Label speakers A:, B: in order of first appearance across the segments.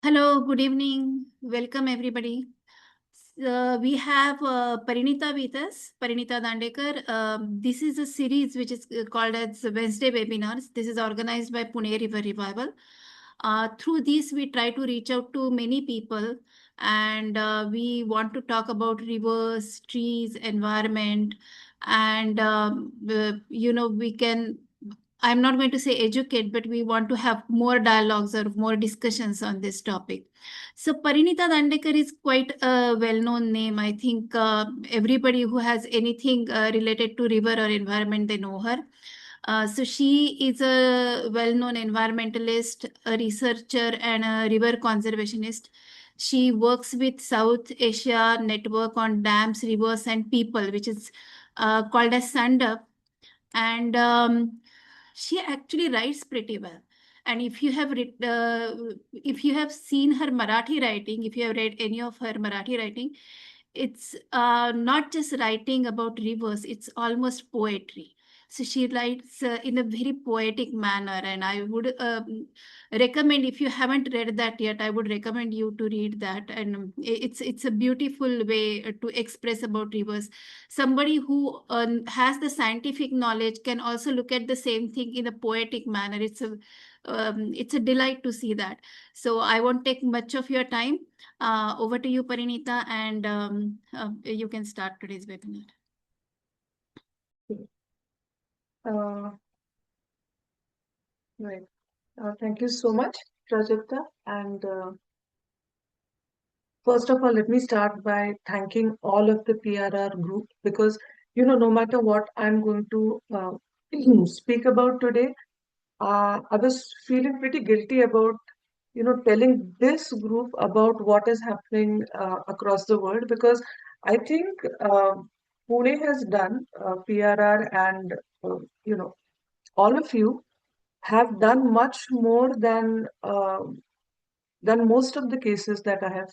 A: Hello, good evening. Welcome, everybody. We have Parineeta with us, Parineeta Dandekar. This is a series which is called as Wednesday Webinars. This is organized by Pune River Revival. Through this, we try to reach out to many people, and we want to talk about rivers, trees, environment, and we can. I'm not going to say educate, but we want to have more dialogues or more discussions on this topic. So Parineeta Dandekar is quite a well-known name. I think everybody who has anything related to river or environment, they know her. So she is a well-known environmentalist, a researcher, and a river conservationist. She works with South Asia Network on Dams, Rivers, and People, which is called as SUNDUP. And she actually writes pretty well. And if you have seen her Marathi writing, if you have read any of her Marathi writing, it's not just writing about rivers, it's almost poetry. So she writes in a very poetic manner, and I would recommend, if you haven't read that yet, I would recommend you to read that. And it's a beautiful way to express about rivers. Somebody who has the scientific knowledge can also look at the same thing in a poetic manner. It's a delight to see that. So I won't take much of your time. Over to you, Parineeta, and you can start today's webinar.
B: Right. Thank you so much, Prajakta. And first of all, let me start by thanking all of the PRR group because, no matter what I'm going to speak about today, I was feeling pretty guilty about, telling this group about what is happening across the world because I think Pune has done PRR and, all of you have done much more than most of the cases that I have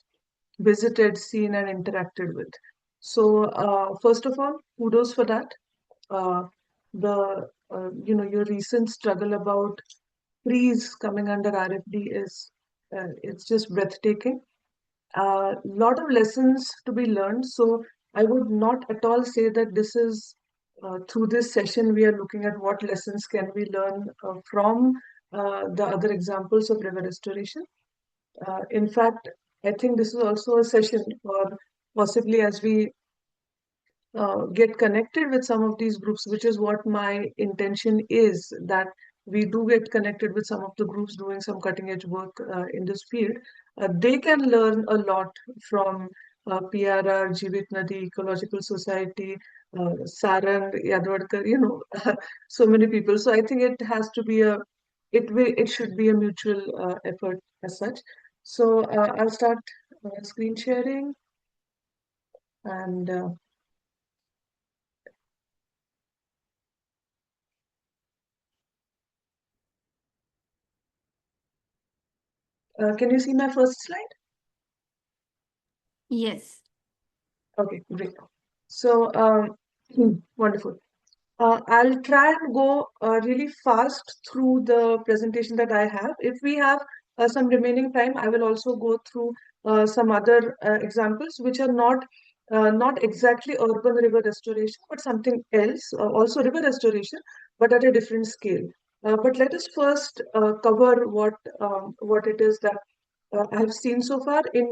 B: visited, seen, and interacted with. So, first of all, kudos for that. Uh, your recent struggle about trees coming under RFD is it's just breathtaking. A lot of lessons to be learned. So I would not at all say that this is through this session we are looking at what lessons can we learn from the other examples of river restoration. In fact, I think this is also a session, or possibly as we get connected with some of these groups, which is what my intention is, that we do get connected with some of the groups doing some cutting edge work in this field. They can learn a lot from PRR, Jeevit Nadi, Ecological Society, Sarang, Yadwadkar, so many people. So I think it should be a mutual effort as such. So I'll start screen sharing and can you see my first slide?
A: Yes.
B: Okay, great. So, wonderful. I'll try and go really fast through the presentation that I have. If we have some remaining time, I will also go through some other examples which are not exactly urban river restoration, but something else, also river restoration, but at a different scale. But let us first cover what it is that I have seen so far. In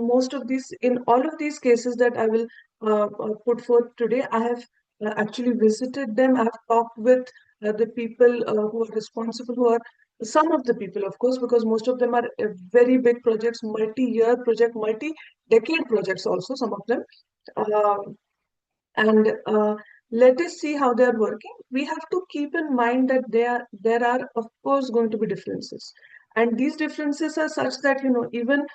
B: all of these cases that I will put forth today, I have actually visited them. I've talked with the people who are responsible, who are some of the people, of course, because most of them are very big projects, multi-year project, multi-decade projects also, some of them. Um, and let us see how they are working. We have to keep in mind that there are, of course, going to be differences. And these differences are such that, even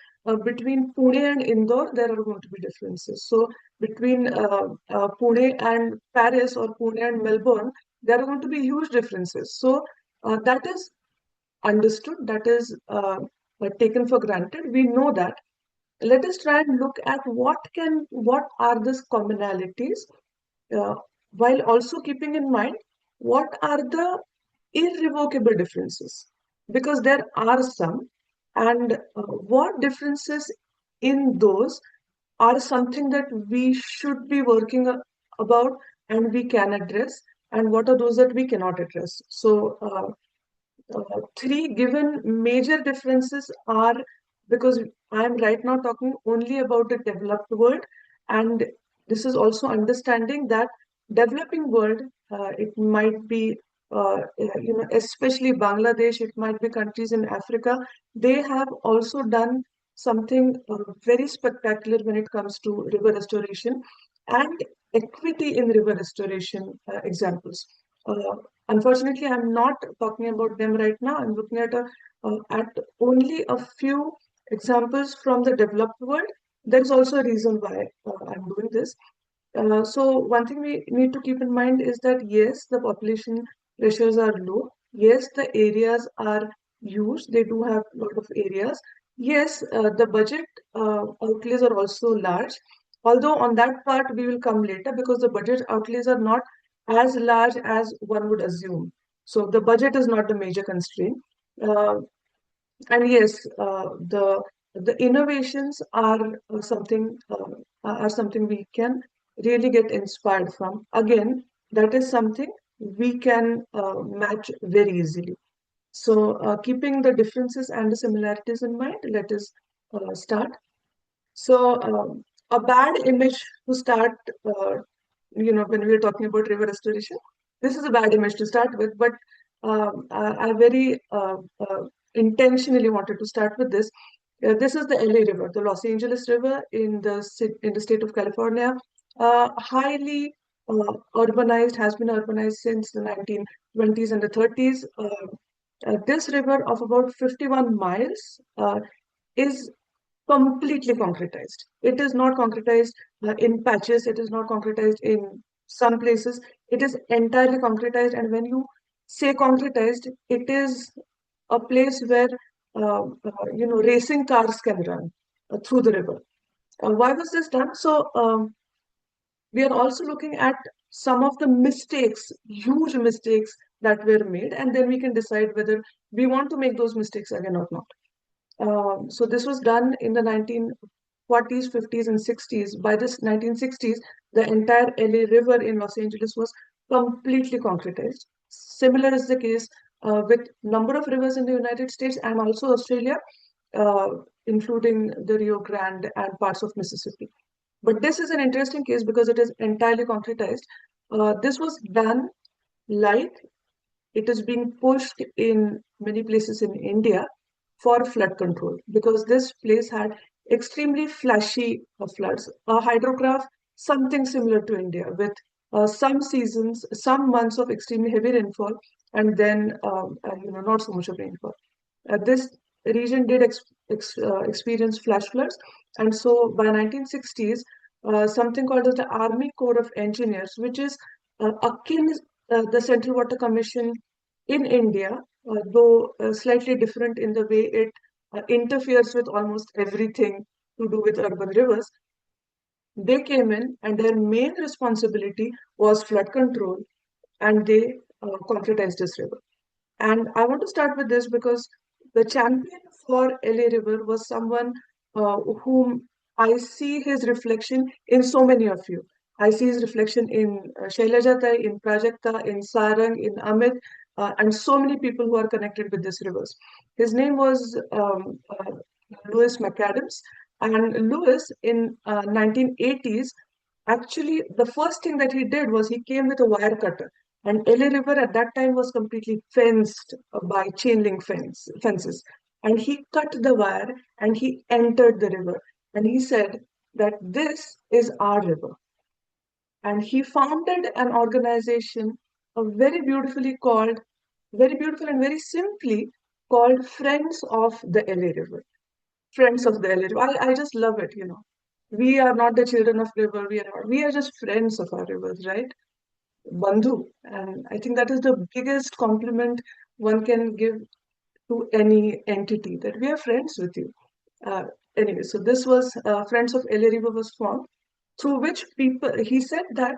B: between Pune and Indore, there are going to be differences. So between Pune and Paris or Pune and Melbourne, there are going to be huge differences. So that is understood, that is taken for granted. We know that. Let us try and look at what are these commonalities, uh, while also keeping in mind what are the irrevocable differences, because there are some. and what differences in those are something that we should be working about and we can address, and what are those that we cannot address. So three given major differences are, because I am right now talking only about the developed world, and this is also understanding that developing world, it might be, especially Bangladesh, it might be countries in Africa, they have also done something very spectacular when it comes to river restoration and equity in river restoration examples. Uh, Unfortunately, I'm not talking about them right now. I'm looking at only a few examples from the developed world. There is also a reason why I'm doing this. So one thing we need to keep in mind is that yes, the population pressures are low. Yes, the areas are huge. They do have a lot of areas. Yes, the budget outlays are also large. Although on that part we will come later, because the budget outlays are not as large as one would assume. So the budget is not the major constraint. Uh, and yes, the innovations are something we can really get inspired from. Again, that is something we can match very easily. So, keeping the differences and the similarities in mind, let us start. So, a bad image to start, when we are talking about river restoration, this is a bad image to start with, but I very intentionally wanted to start with this. This is the LA River, the Los Angeles River in the state of California. Highly urbanized, has been urbanized since the 1920s and the 30s. This river of about 51 miles is completely concretized. It is not concretized in patches. It is not concretized in some places. It is entirely concretized. And when you say concretized, it is a place where racing cars can run through the river. Why was this done? So we are also looking at some of the mistakes, huge mistakes that were made, and then we can decide whether we want to make those mistakes again or not. So this was done in the 1940s, 50s, and 60s. By this 1960s, the entire LA River in Los Angeles was completely concretized. Similar is the case with number of rivers in the United States and also Australia, uh, including the Rio Grande and parts of Mississippi. But this is an interesting case because it is entirely concretized. This was done like it is being pushed in many places in India for flood control, because this place had extremely flashy floods. A hydrograph, something similar to India, with some seasons, some months of extremely heavy rainfall, and then not so much of rainfall. This region did experience flash floods, and so by 1960s, something called as the Army Corps of Engineers, which is akin the Central Water Commission in India, though slightly different in the way it interferes with almost everything to do with urban rivers. They came in, and their main responsibility was flood control, and they concretized this river. And I want to start with this because the champion for LA River was someone whom I see his reflection in so many of you. I see his reflection in Shailajatai, in Prajakta, in Sarang, in Amit, and so many people who are connected with these rivers. His name was Louis McAdams. And Louis, in 1980s, actually, the first thing that he did was he came with a wire cutter. And LA River at that time was completely fenced by chain link fences. And he cut the wire and he entered the river. And he said that this is our river. And he founded an organization, very beautifully called, very beautiful and very simply called Friends of the LA River. Friends of the LA River. I just love it, you know. We are not the children of river. We are just friends of our rivers, right? Bandhu. And I think that is the biggest compliment one can give to any entity, that we are friends with you. Uh, anyway, so this was Friends of LA River was formed, through which people, he said that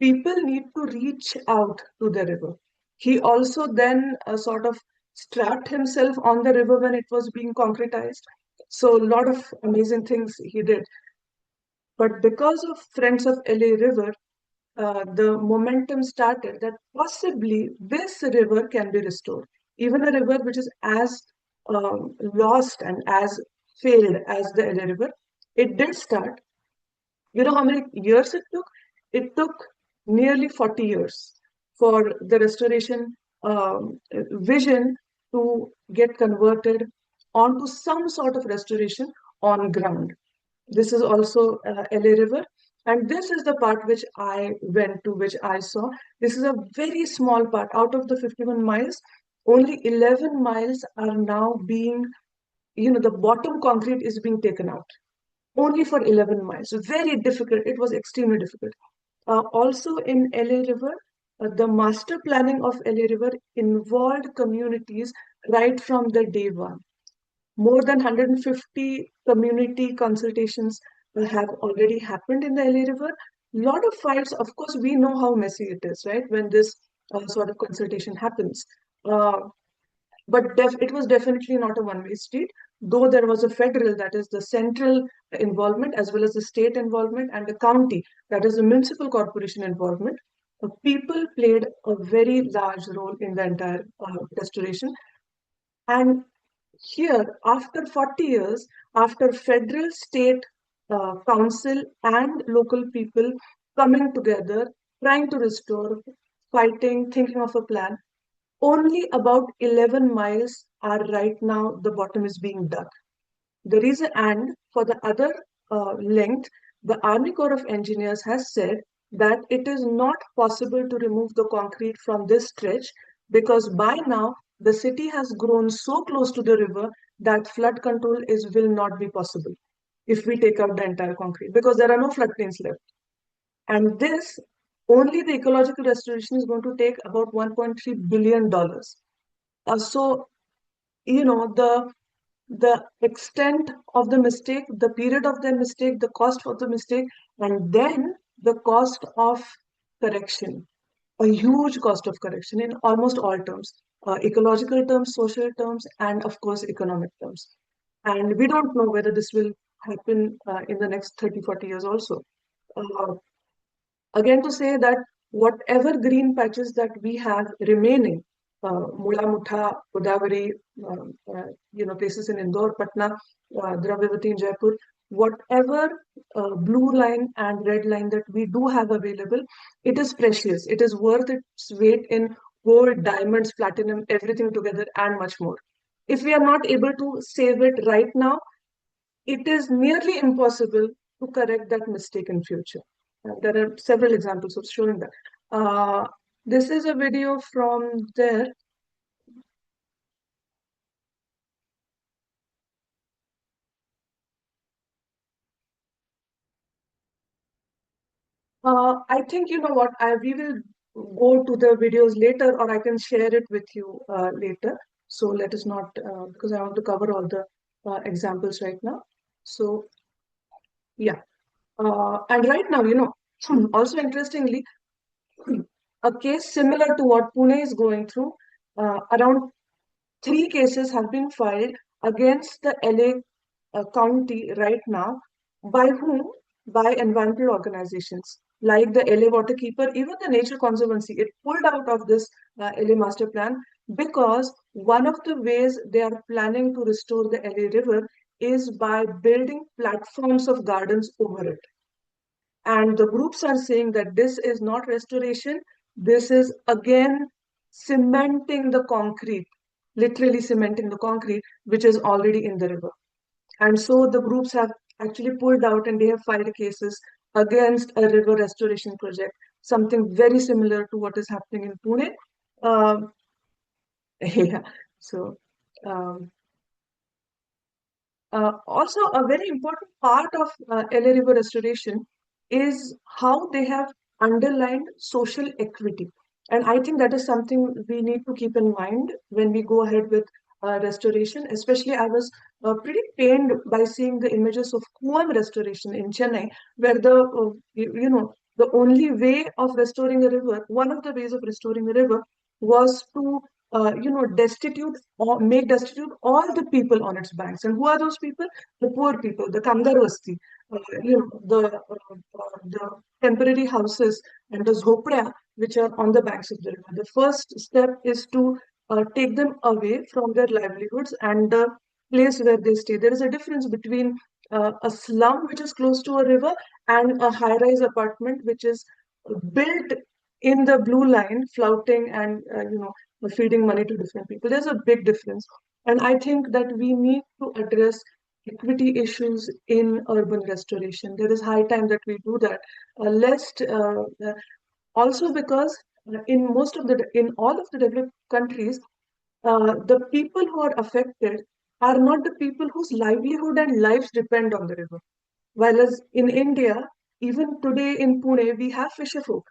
B: people need to reach out to the river. He also then sort of strapped himself on the river when it was being concretized. So a lot of amazing things he did. But because of Friends of LA River, the momentum started that possibly this river can be restored. Even a river which is as lost and as failed as the LA River, it did start. You know how many years it took? It took nearly 40 years for the restoration vision to get converted onto some sort of restoration on ground. This is also LA River. And this is the part which I went to, which I saw. This is a very small part. Out of the 51 miles, only 11 miles are now being, the bottom concrete is being taken out. Only for 11 miles. Very difficult. It was extremely difficult. Also in LA River, the master planning of LA River involved communities right from the day one. More than 150 community consultations have already happened in the LA River. Lot of fights, of course, we know how messy it is, right? When this sort of consultation happens. Uh, but it was definitely not a one-way street, though there was a federal, that is the central involvement, as well as the state involvement, and the county, that is the municipal corporation involvement. People played a very large role in the entire restoration. And here, after 40 years, after federal, state, council, and local people coming together, trying to restore, fighting, thinking of a plan, only about 11 miles are right now, the bottom is being dug. The reason, and for the other length, the Army Corps of Engineers has said that it is not possible to remove the concrete from this stretch because by now the city has grown so close to the river that flood control will not be possible if we take out the entire concrete because there are no floodplains left. And this, only the ecological restoration is going to take about $1.3 billion. So, the extent of the mistake, the period of the mistake, the cost of the mistake, and then the cost of correction, a huge cost of correction in almost all terms, ecological terms, social terms, and of course, economic terms. And we don't know whether this will happen in the next 30, 40 years also. Uh, Again, to say that whatever green patches that we have remaining, Mula Mutha, Godavari, places in Indore, Patna, Dravyavati in Jaipur, whatever blue line and red line that we do have available, it is precious. It is worth its weight in gold, diamonds, platinum, everything together, and much more. If we are not able to save it right now, it is nearly impossible to correct that mistake in future. There are several examples of showing that. This is a video from there. I think you know what, we will go to the videos later, or I can share it with you later. So let us not, because I want to cover all the examples right now. So yeah, and right now, also interestingly, a case similar to what Pune is going through, around 3 cases have been filed against the LA county right now. By whom? By environmental organizations like the LA Waterkeeper, even the Nature Conservancy. It pulled out of this LA master plan because one of the ways they are planning to restore the LA River is by building platforms of gardens over it. And the groups are saying that this is not restoration, this is again cementing the concrete, literally cementing the concrete, which is already in the river. And so the groups have actually pulled out and they have filed cases against a river restoration project, something very similar to what is happening in Pune. Um, yeah, so um, also, a very important part of LA River restoration is how they have underlined social equity. And I think that is something we need to keep in mind when we go ahead with restoration. Especially, I was pretty pained by seeing the images of Kuam restoration in Chennai, where the only way of restoring a river, one of the ways of restoring a river was to destitute or make destitute all the people on its banks. And who are those people? The poor people, the Kangarvasti, the temporary houses and the zhopda which are on the banks of the river. The first step is to take them away from their livelihoods and the place where they stay. There is a difference between a slum which is close to a river and a high-rise apartment which is built in the blue line, flouting and feeding money to different people. There's a big difference, and I think that we need to address equity issues in urban restoration. There is high time that we do that. Lest also because in all of the developed countries, the people who are affected are not the people whose livelihood and lives depend on the river. Whereas in India, even today in Pune, we have fisher folk,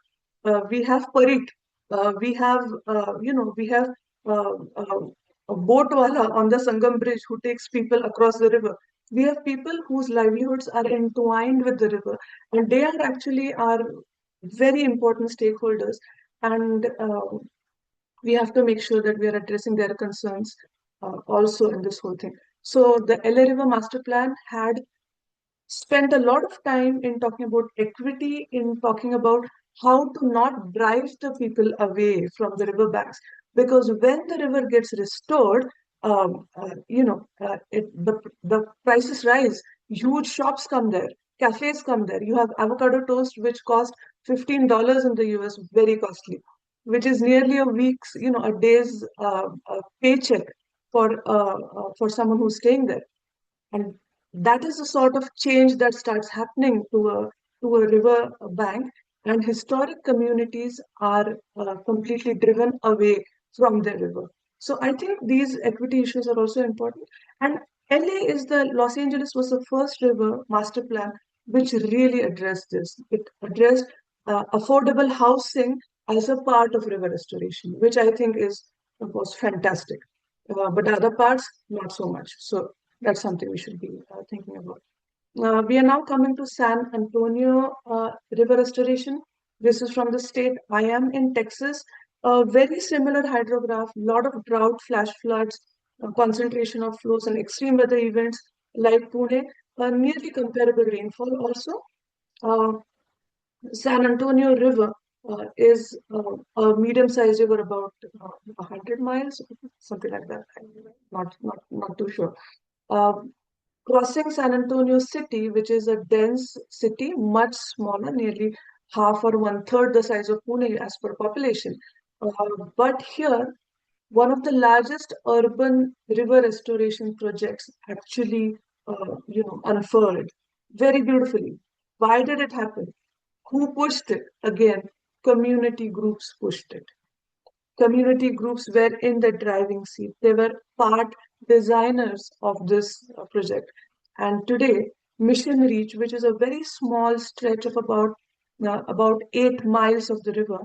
B: we have parit, we have uh, uh, a boat wala on the Sangam bridge who takes people across the river. We have people whose livelihoods are entwined with the river, and they are actually our very important stakeholders. And we have to make sure that we are addressing their concerns also in this whole thing. So the LA River Master Plan had spent a lot of time in talking about equity, in talking about how to not drive the people away from the river banks. Because when the river gets restored, the prices rise. Huge shops come there, cafes come there. You have avocado toast, which cost $15 in the US, very costly, which is nearly a week's, a day's paycheck for someone who's staying there. And that is the sort of change that starts happening to a river bank, and historic communities are completely driven away from the river. So I think these equity issues are also important. And Los Angeles was the first river master plan which really addressed this. It addressed affordable housing as a part of river restoration, which I think is, of course, fantastic. But other parts, not so much. So that's something we should be thinking about. We are now coming to San Antonio River Restoration. This is from the state I am in Texas. A very similar hydrograph, lot of drought, flash floods, concentration of flows and extreme weather events like Pune, nearly comparable rainfall also. Uh, San Antonio River is a medium-sized river, about 100 miles, something like that. I'm not too sure. Um, Crossing San Antonio city, which is a dense city, much smaller, nearly half or one-third the size of Pune as per population. But here, one of the largest urban river restoration projects actually, unfurled very beautifully. Why did it happen? Who pushed it? Again, community groups pushed it. Community groups were in the driving seat. They were part designers of this project. And today, Mission Reach, which is a very small stretch of about 8 miles of the river,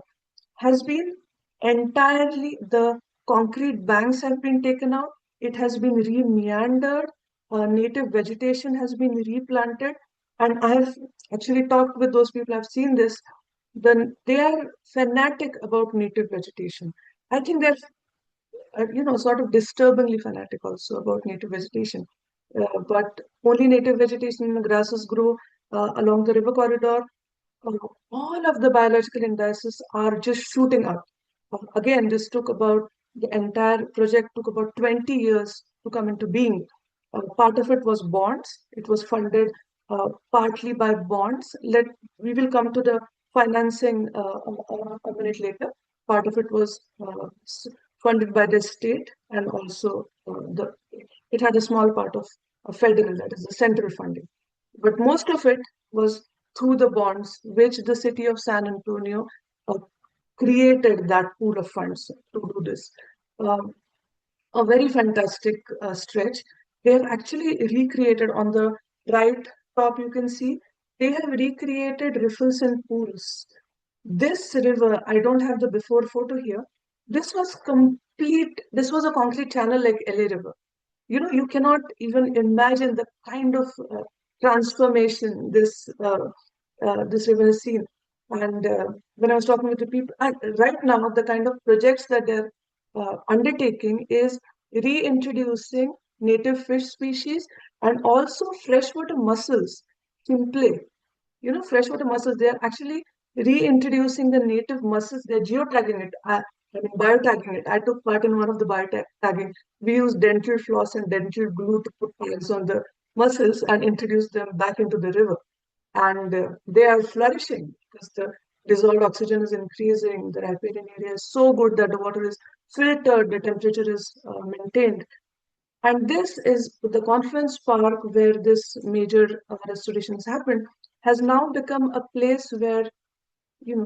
B: has been entirely, the concrete banks have been taken out. It has been re-meandered. Native vegetation has been replanted. And I have actually talked with those people. I've seen this. Then they are fanatic about native vegetation. I think they're, sort of disturbingly fanatic also about native vegetation. But only native vegetation, grasses grow along the river corridor. All of the biological indices are just shooting up. Again, this took about, the entire project took about 20 years to come into being. Part of it was bonds. It was funded partly by bonds. We will come to the financing a minute later. Part of it was funded by the state, and also it had a small part of federal, that is the central funding. But most of it was through the bonds, which the city of San Antonio uh, created that pool of funds to do this. Um, a very fantastic stretch. They have actually recreated on the right top, you can see, they have recreated riffles and pools. This river, I don't have the before photo here. This was a concrete channel like LA River. You cannot even imagine the kind of transformation this river has seen. And when I was talking with the people, right now, the kind of projects that they're undertaking is reintroducing native fish species and also freshwater mussels, kimple. Freshwater mussels, they are actually reintroducing the native mussels. They're geotagging it. I mean, biotagging it. I took part in one of the biotagging. We used dental floss and dental glue to put tags on the mussels and introduce them back into the river. And they are flourishing because the dissolved oxygen is increasing. The riparian area is so good that the water is filtered, the temperature is maintained. And this is the Conference Park where this major restorations happened, has now become a place where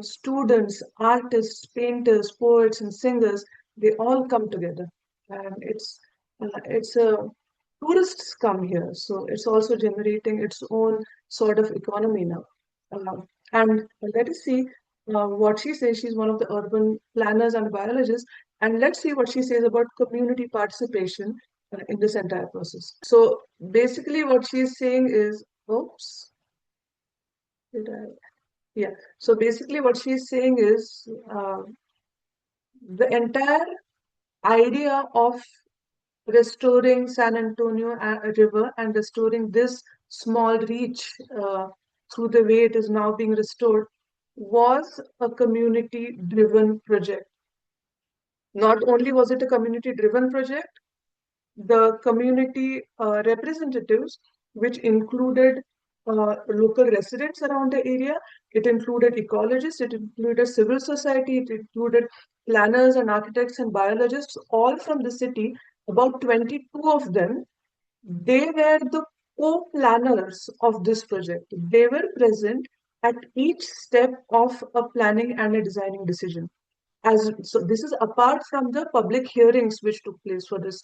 B: students, artists, painters, poets, and singers, they all come together, and it's a tourists come here, so it's also generating its own sort of economy now. And let us see what she says. She's one of the urban planners and biologists, and let's see what she says about community participation in this entire process. So basically, what she's saying is, oops, did I? Yeah. So basically, what she's saying is the entire idea of restoring San Antonio River and restoring this small reach through the way it is now being restored was a community-driven project. Not only was it a community-driven project, the community representatives, which included local residents around the area. It included ecologists, it included civil society, it included planners and architects and biologists, all from the city, about 22 of them. They were the co-planners of this project. They were present at each step of a planning and a designing decision. So this is apart from the public hearings which took place for this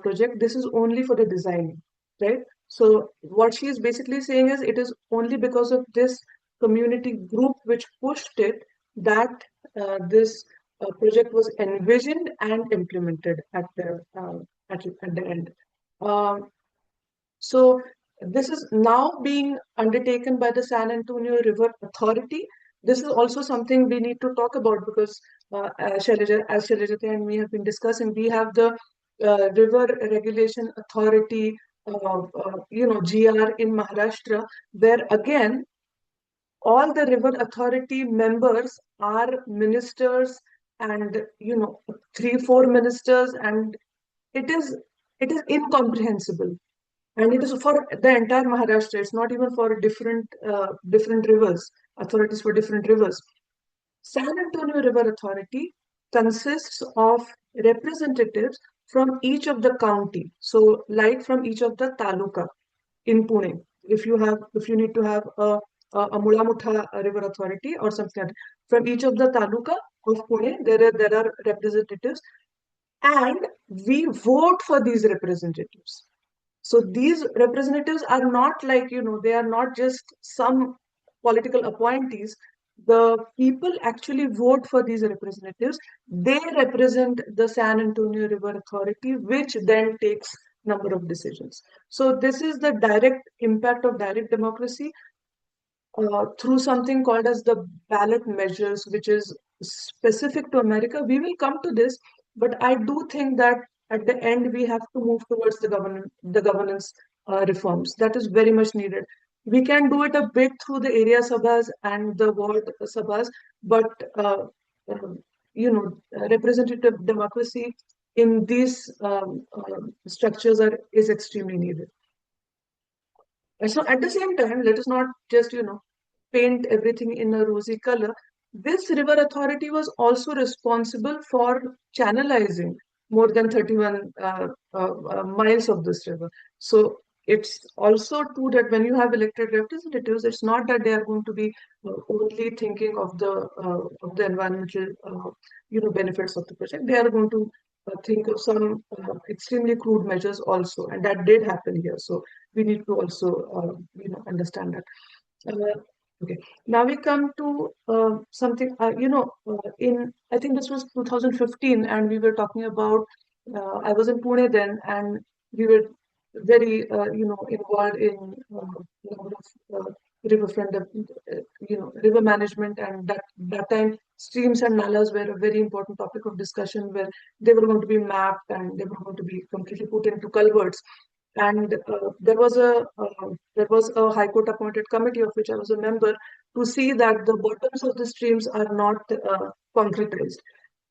B: project. This is only for the design, right? So what she is basically saying is it is only because of this community group which pushed it that this project was envisioned and implemented at the end. Um, so this is now being undertaken by the San Antonio River Authority. This is also something we need to talk about because as Shailaja and we have been discussing, we have the River Regulation Authority, GR in Maharashtra, where again, all the river authority members are ministers and, 3, 4 ministers, and it is incomprehensible, and it is for the entire Maharashtra. It's not even for different rivers, authorities for different rivers. San Antonio River Authority consists of representatives from each of the county. So, like from each of the taluka in Pune. If you need to have a Mulamutha River Authority or something like that, from each of the taluka of Pune, there are representatives, and we vote for these representatives. So these representatives are not like, they are not just some political appointees. The people actually vote for these representatives. They represent the San Antonio River Authority, which then takes number of decisions. So this is the direct impact of direct democracy through something called as the ballot measures, which is specific to America. We will come to this, but I do think that at the end we have to move towards the governance reforms. That is very much needed. We can do it a bit through the area sabhas and the ward sabhas, but uh, representative democracy in these structures is extremely needed. And so at the same time, let us not just, paint everything in a rosy color. This river authority was also responsible for channelizing more than 31 miles of this river. So it's also true that when you have elected representatives, it's not that they are going to be only thinking of the environmental, benefits of the project. They are going to think of some extremely crude measures also, and that did happen here. So we need to also, understand that. Okay, now we come to something, in, I think this was 2015, and we were talking about, I was in Pune then, and we were very, involved in a number of riverfront river management, and that time streams and nalas were a very important topic of discussion, where they were going to be mapped and they were going to be completely put into culverts. And there was a High Court appointed committee of which I was a member, to see that the bottoms of the streams are not concretized.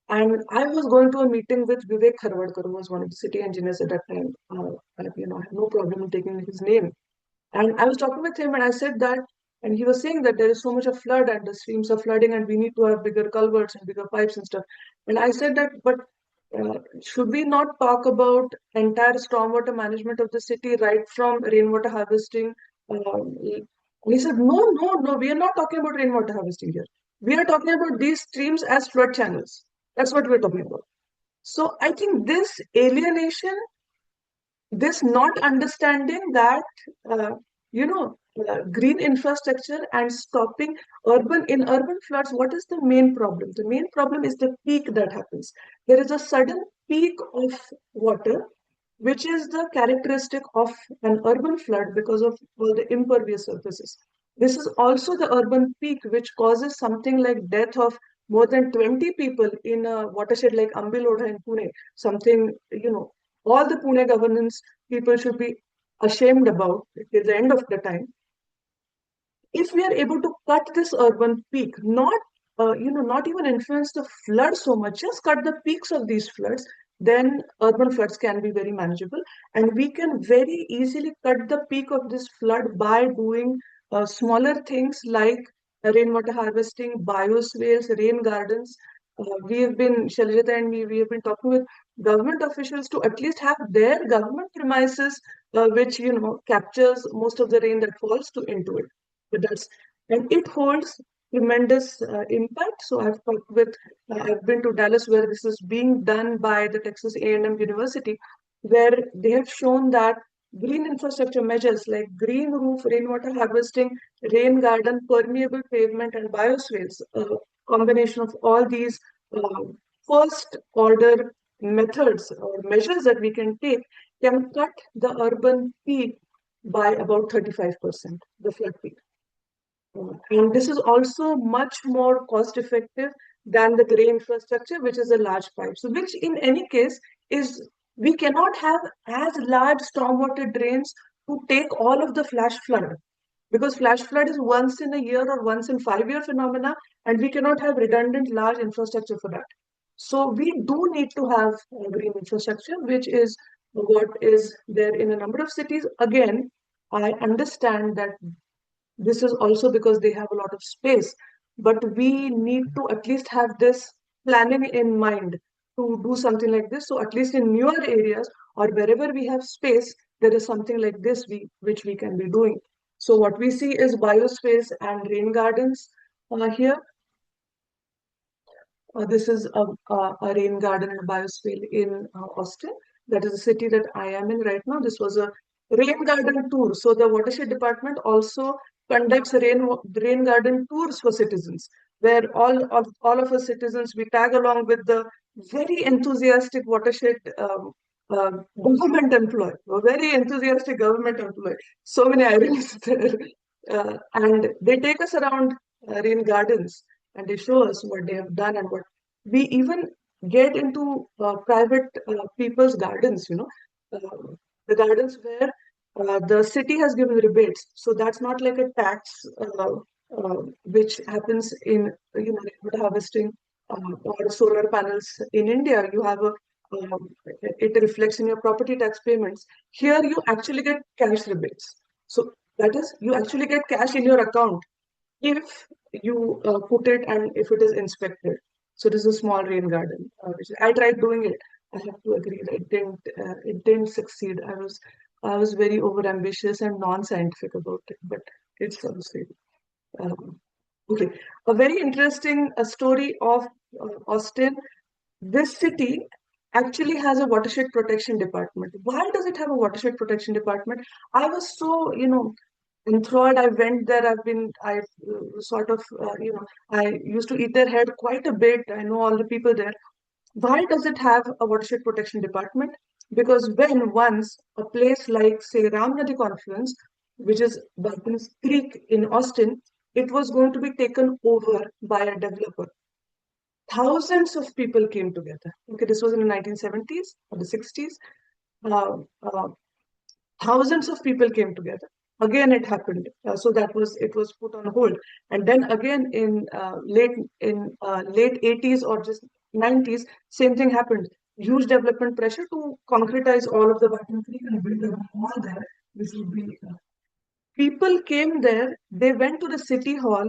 B: And I was going to a meeting with Vivek Kharwadkar, who was one of the city engineers at that time. I have no problem in taking his name. And I was talking with him, and I said that, and he was saying that there is so much of flood and the streams are flooding, and we need to have bigger culverts and bigger pipes and stuff. And I said that, but should we not talk about entire stormwater management of the city, right from rainwater harvesting? And he said, no, no, no, we are not talking about rainwater harvesting here. We are talking about these streams as flood channels. That's what we're talking about. So I think this alienation, this not understanding that uh, green infrastructure and stopping urban floods, what is the main problem? The main problem is the peak that happens. There is a sudden peak of water, which is the characteristic of an urban flood because of all the impervious surfaces. This is also the urban peak which causes something like death of more than 20 people in a watershed like Ambiloda in Pune. Something, all the Pune governance people should be ashamed about till the end of the time. If we are able to cut this urban peak, not even influence the flood so much, just cut the peaks of these floods, then urban floods can be very manageable. And we can very easily cut the peak of this flood by doing smaller things like rainwater harvesting, bioswales, rain gardens. We have been, Shailajata and me, we have been talking with government officials to at least have their government premises, which, captures most of the rain that falls into it. But and it holds tremendous impact. So I've been to Dallas, where this is being done by the Texas A&M University, where they have shown that green infrastructure measures like green roof, rainwater harvesting, rain garden, permeable pavement, and bioswales, a combination of all these uh, first order methods or measures that we can take, can cut the urban peak by about 35%, the flood peak. And this is also much more cost effective than the grey infrastructure, which is a large pipe. So, which in any case is, we cannot have as large stormwater drains to take all of the flash flood, because flash flood is once in a year or once in 5 year phenomena, and we cannot have redundant large infrastructure for that. So we do need to have green infrastructure, which is what is there in a number of cities. Again, I understand that this is also because they have a lot of space, but we need to at least have this planning in mind to do something like this. So at least in newer areas or wherever we have space, there is something like this which we can be doing. So what we see is biospace and rain gardens here. This is a rain garden and a biosphere in Austin. That is the city that I am in right now. This was a rain garden tour. So the watershed department also conducts rain garden tours for citizens, where all of us citizens, we tag along with the very enthusiastic watershed government employee, a very enthusiastic government employee. So many ironies there. And they take us around rain gardens, and they show us what they have done, and what we even get into private people's gardens, the gardens where the city has given rebates. So that's not like a tax which happens in wood harvesting or solar panels in India. You have it reflects in your property tax payments. Here you actually get cash rebates. So that is, you actually get cash in your account if you put it and if it is inspected. So this is a small rain garden. Which I tried doing it. I have to agree that it didn't succeed. I was very overambitious and non-scientific about it, but it's succeeded. Um, okay, a very interesting story of Austin. This city actually has a watershed protection department. Why does it have a watershed protection department? I was so, enthralled. I went there. I sort of, I used to eat their head quite a bit. I know all the people there. Why does it have a watershed protection department? Because when once a place like, say, Ramnadi Confluence, which is Barton's Creek in Austin, it was going to be taken over by a developer. Thousands of people came together. Okay, this was in the 1970s or the 60s. Uh, uh, Thousands of people came together. Again, it happened. So that was it was put on hold. And then again in late 80s or just 90s, same thing happened. Huge development pressure to concretize all of the Button Creek and build a mall there, which would be people came there, they went to the city hall,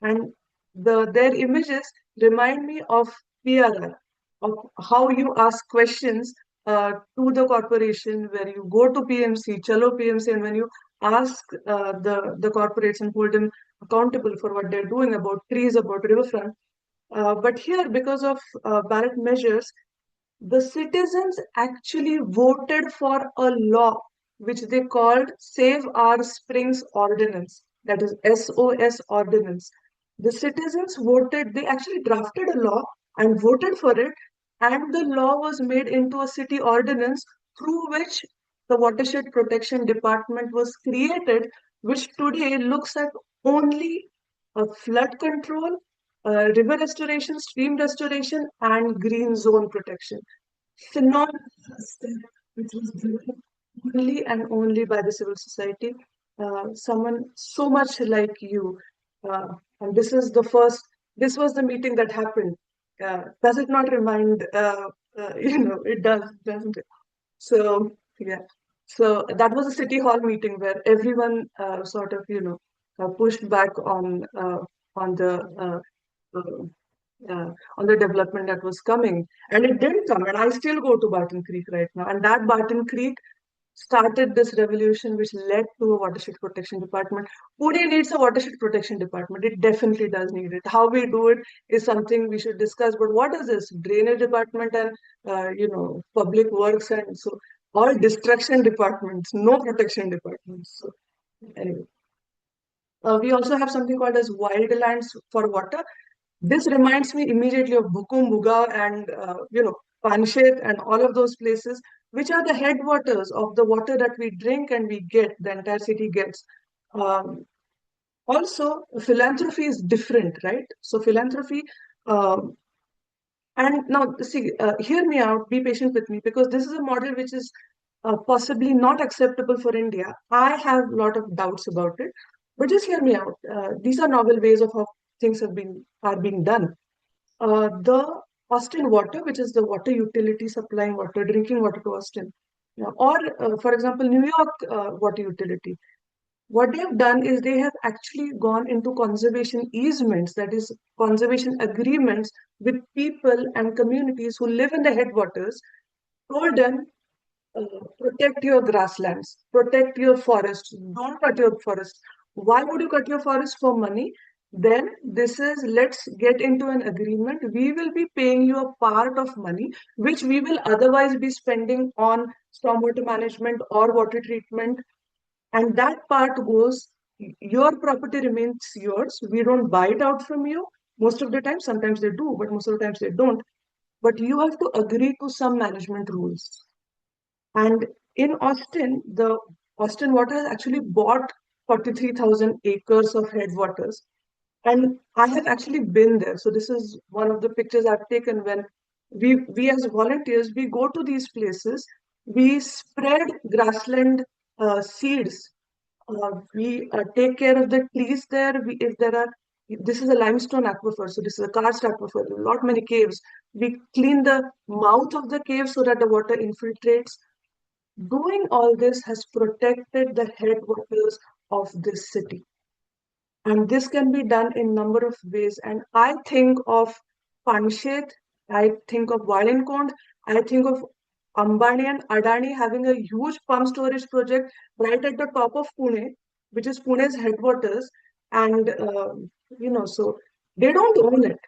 B: and their images remind me of PRR, of how you ask questions to the corporation, where you go to PMC, Chalo PMC, and when you ask the corporates and hold them accountable for what they're doing about trees, about riverfront. But here, because of ballot measures, the citizens actually voted for a law which they called Save Our Springs Ordinance, that is SOS Ordinance. The citizens voted, they actually drafted a law and voted for it, and the law was made into a city ordinance through which the Watershed Protection Department was created, which today looks at only flood control, river restoration, stream restoration, and green zone protection. Phenomenal step which was driven only and only by the civil society, someone so much like you. Uh, and this was the meeting that happened. Does it not remind, it does, doesn't it? So, yeah. So that was a city hall meeting where everyone sort of, pushed back on the uh, on the development that was coming. And it didn't come. And I still go to Barton Creek right now. And that Barton Creek started this revolution which led to a watershed protection department. Pune needs a watershed protection department. It definitely does need it. How we do it is something we should discuss. But what is this? Drainage department and, public works and so all destruction departments, no protection departments. So anyway. We also have something called as wildlands for water. This reminds me immediately of Bukum, Buga, and Panshet and all of those places, which are the headwaters of the water that we drink and we get, the entire city gets. Um, Also, philanthropy is different, right? So philanthropy, um, and now see, hear me out, be patient with me, because this is a model which is possibly not acceptable for India. I have a lot of doubts about it, but just hear me out. These are novel ways of how things are being done. The Austin Water, which is the water utility supplying water, drinking water to Austin, or for example, New York water utility. What they have done is they have actually gone into conservation easements, that is, conservation agreements with people and communities who live in the headwaters, told them protect your grasslands, protect your forests, don't cut your forests. Why would you cut your forest for money? Then this is, let's get into an agreement. We will be paying you a part of money, which we will otherwise be spending on stormwater management or water treatment. And that part goes, your property remains yours. We don't buy it out from you. Most of the time, sometimes they do, but most of the times they don't. But you have to agree to some management rules. And in Austin, the Austin Water has actually bought 43,000 acres of headwaters. And I have actually been there. So this is one of the pictures I've taken when we as volunteers, we go to these places, we spread grassland seeds. We take care of the trees there. If there are, this is a limestone aquifer, so this is a karst aquifer, there are not many caves. We clean the mouth of the cave so that the water infiltrates. Doing all this has protected the headwaters of this city. And this can be done in number of ways. And I think of Panshet, I think of Walinkond, I think of Ambani and Adani having a huge pump storage project right at the top of Pune, which is Pune's headwaters. And, so they don't own it.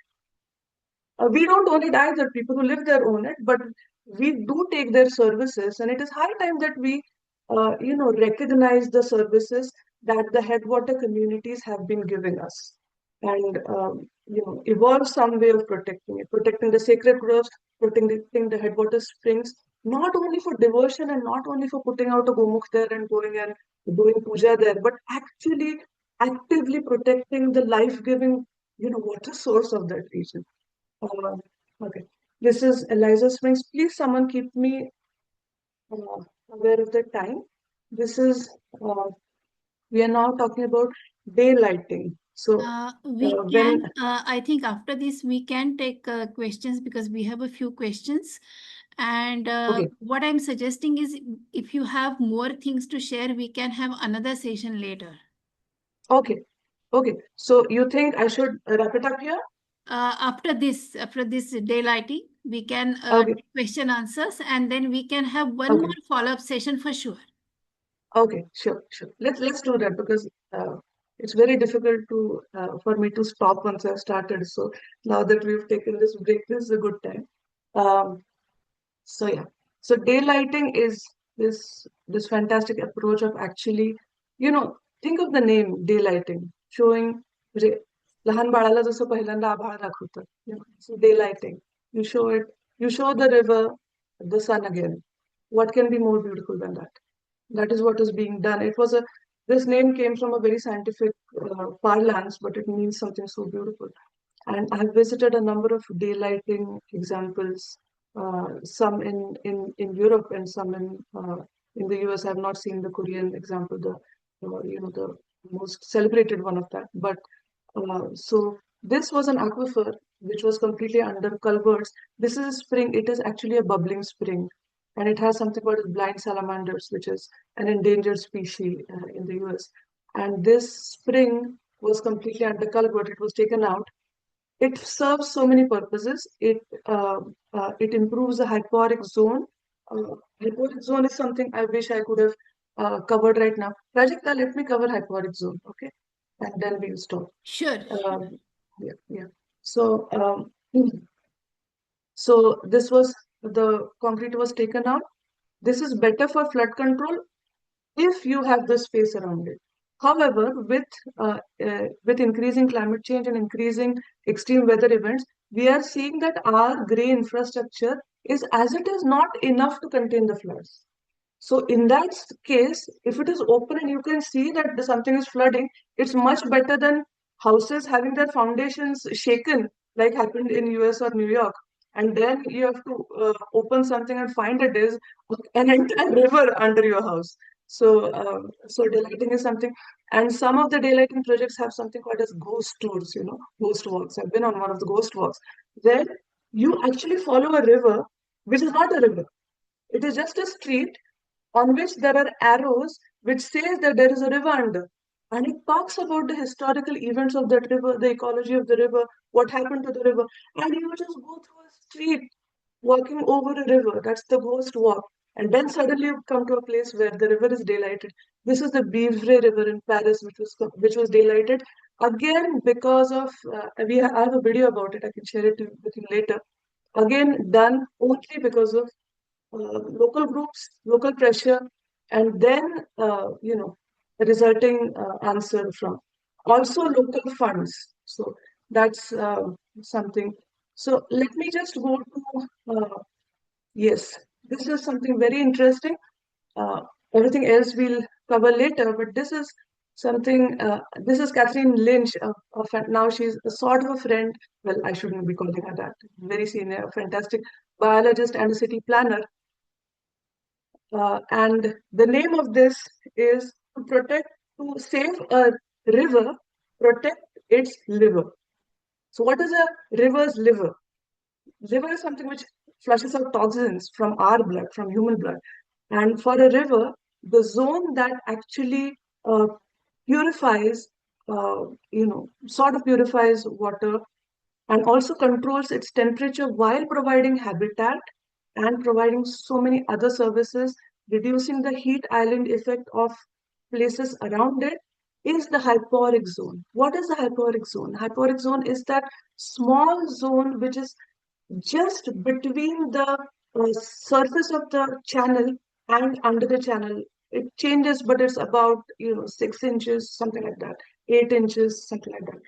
B: We don't own it either. People who live there own it, but we do take their services, and it is high time that we, recognize the services that the headwater communities have been giving us, and evolve some way of protecting it, protecting the sacred groves, protecting the headwater springs, not only for devotion and not only for putting out a gomukh there and going and doing puja there, but actually actively protecting the life-giving, water source of that region. Uh, okay, this is Eliza Springs. Please, someone keep me aware of the time. This is we are now talking about daylighting. So when
A: I think after this, we can take questions because we have a few questions. And
B: okay,
A: what I'm suggesting is if you have more things to share, we can have another session later.
B: okay, okay. So you think I should wrap it up here?
A: After this daylighting, we can
B: Okay,
A: take question answers, and then we can have one
B: okay,
A: more follow-up session for sure.
B: okay. Sure, sure. Let's do that because it's very difficult to for me to stop once I've started. So now that we've taken this break, this is a good time. Um, So yeah, so daylighting is this fantastic approach of actually, think of the name daylighting, showing म्हणजे लहान बाळाला जसं पहिल्यांदा आभाळ दाखवतात, so daylighting. You show it, you show the river, the sun again. What can be more beautiful than that? That is what is being done. This name came from a very scientific parlance, but it means something so beautiful. And I have visited a number of daylighting examples, some in Europe and some in the US. I have not seen the Korean example, the most celebrated one of that. But so this was an aquifer which was completely under culverts. This is a spring. It is actually a bubbling spring, and it has something called blind salamanders, which is an endangered species in the US. And this spring was completely under culvert. It was taken out. It serves so many purposes. It improves the hyporic zone. Hyporic zone is something I wish I could have covered right now. Prajakta, let me cover hyporic zone, okay? And then we'll stop.
A: Sure.
B: Yeah, yeah. So, so the concrete was taken out. This is better for flood control if you have the space around it. However, with increasing climate change and increasing extreme weather events, we are seeing that our grey infrastructure is as it is not enough to contain the floods. So in that case, if it is open and you can see that something is flooding, it's much better than houses having their foundations shaken, like happened in US or New York. And then you have to open something and find it is an entire river under your house. So daylighting is something, and some of the daylighting projects have something called as ghost tours, ghost walks. I've been on one of the ghost walks. Where you actually follow a river, which is not a river. It is just a street on which there are arrows which says that there is a river under. And it talks about the historical events of that river, the ecology of the river, what happened to the river. And you just go through a street walking over a river. That's the ghost walk. And then suddenly you come to a place where the river is daylighted. This is the Bivray River in Paris, which was daylighted. Again, because of, I have a video about it, I can share it with you later. Again, done only because of local groups, local pressure, and then the resulting answer from also local funds. So that's something. So let me just go to yes, this is something very interesting. Uh, Everything else we'll cover later, but this is something. This is Catherine Lynch. Now she's a sort of a friend. Well, I shouldn't be calling her that. Very senior, fantastic biologist and a city planner. And the name of this is to save a river, protect its liver. So, what is a river's liver? Liver is something which flushes out toxins from our blood, from human blood. And for a river, the zone that actually purifies, sort of purifies water and also controls its temperature while providing habitat and providing so many other services, reducing the heat island effect of places around it, is the hyporic zone. What is the hyporic zone? Hyporic zone is that small zone which is just between the surface of the channel and under the channel. It changes, but it's about 6 inches, something like that, 8 inches, something like that.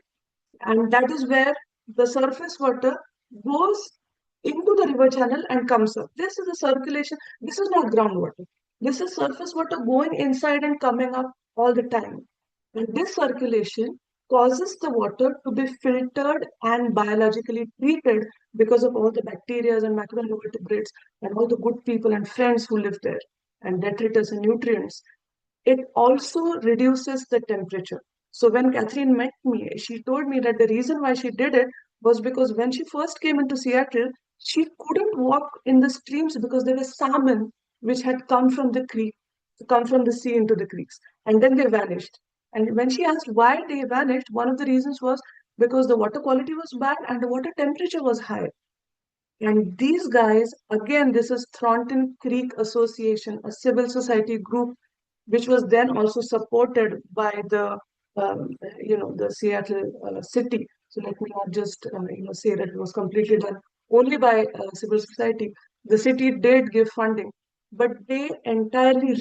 B: And that is where the surface water goes into the river channel and comes up. This is a circulation. This is not groundwater. This is surface water going inside and coming up all the time. And this circulation causes the water to be filtered and biologically treated because of all the bacteria and macroinvertebrates and all the good people and friends who live there and detritus and nutrients. It also reduces the temperature. So when Catherine met me, she told me that the reason why she did it was because when she first came into Seattle, she couldn't walk in the streams because there were salmon which had come from the creek, come from the sea into the creeks, and then they vanished. And when she asked why they vanished, one of the reasons was because the water quality was bad and the water temperature was high. And these guys, again, this is Thornton Creek Association, a civil society group, which was then also supported by the Seattle city. So let me not just, say that it was completely done only by civil society. The city did give funding, but they entirely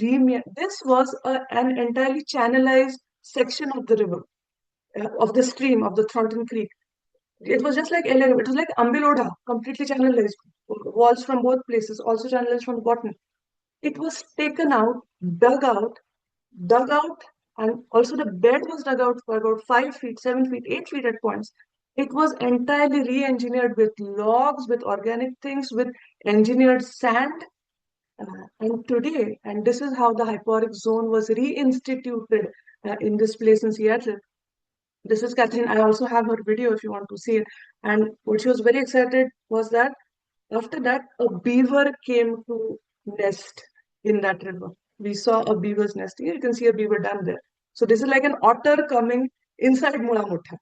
B: this was an entirely channelized section of the river, of the stream, of the Thornton Creek. It was just like LA, it was like Ambiloda, completely channelized. Walls from both places, also channelized from the bottom. It was taken out, dug out, dug out, and also the bed was dug out for about 5 feet, 7 feet, 8 feet at points. It was entirely re-engineered with logs, with organic things, with engineered sand. And today, and this is how the hyporic zone was reinstituted in this place in Seattle. This is Catherine. I also have her video if you want to see it. And what she was very excited was that after that, a beaver came to nest in that river. We saw a beaver's nest. Here you can see a beaver dam there. So this is like an otter coming inside Mula Mutha,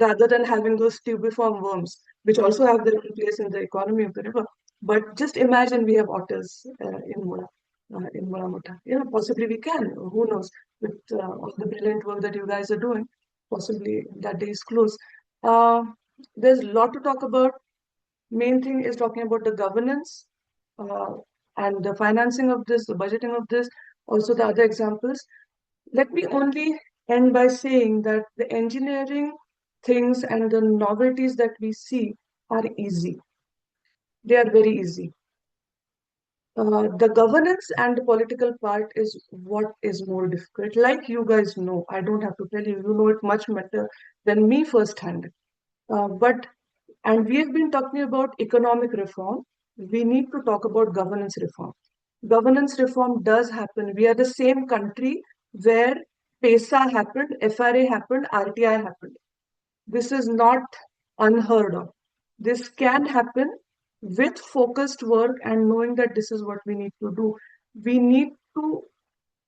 B: rather than having those tubiform worms, which also have their own place in the economy of the river. But just imagine we have otters in Mula Mutha. Possibly we can. Who knows? With all the brilliant work that you guys are doing, possibly that day is close. Uh, there's a lot to talk about. Main thing is talking about the governance uh, and the financing of this, the budgeting of this, also the other examples. Let me only end by saying that the engineering things and the novelties that we see are easy. They are very easy. The governance and the political part is what is more difficult. Like you guys know, I don't have to tell you, you know it much better than me firsthand. But and we have been talking about economic reform. We need to talk about governance reform. Governance reform does happen. We are the same country where PESA happened, FRA happened, RTI happened. This is not unheard of. This can happen with focused work and knowing that this is what we need to do. We need to,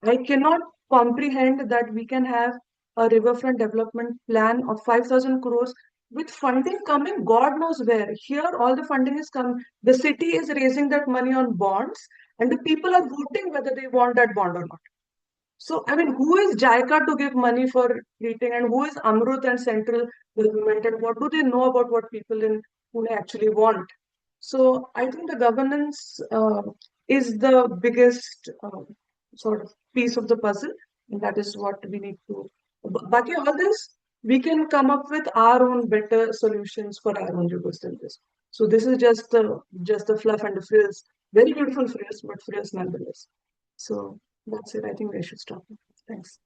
B: I cannot comprehend that we can have a riverfront development plan of 5,000 crores with funding coming God knows where. Here, all the funding is coming. The city is raising that money on bonds, and the people are voting whether they want that bond or not. So, I mean, who is JICA to give money for treating, and who is Amrut and central government, and what do they know about what people in Pune actually want? So, I think the governance is the biggest sort of piece of the puzzle, and that is what we need to. Baki, all this, we can come up with our own better solutions for our own rivers than this. So, this is just the fluff and the frills. Very beautiful frills, but frills nonetheless. So, that's it. I think we should stop. Thanks.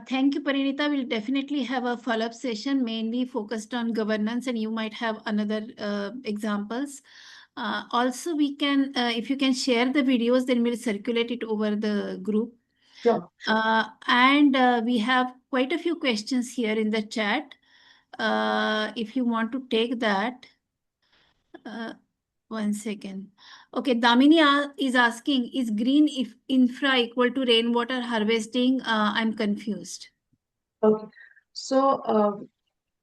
A: Thank you, Parineeta. We'll definitely have a follow-up session mainly focused on governance, and you might have another examples. Also, we can, if you can share the videos, then we'll circulate it over the group.
B: Sure.
A: And we have quite a few questions here in the chat. If you want to take that. One second. Okay, Damini is asking, is green if infra equal to rainwater harvesting? I'm confused.
B: Okay. So,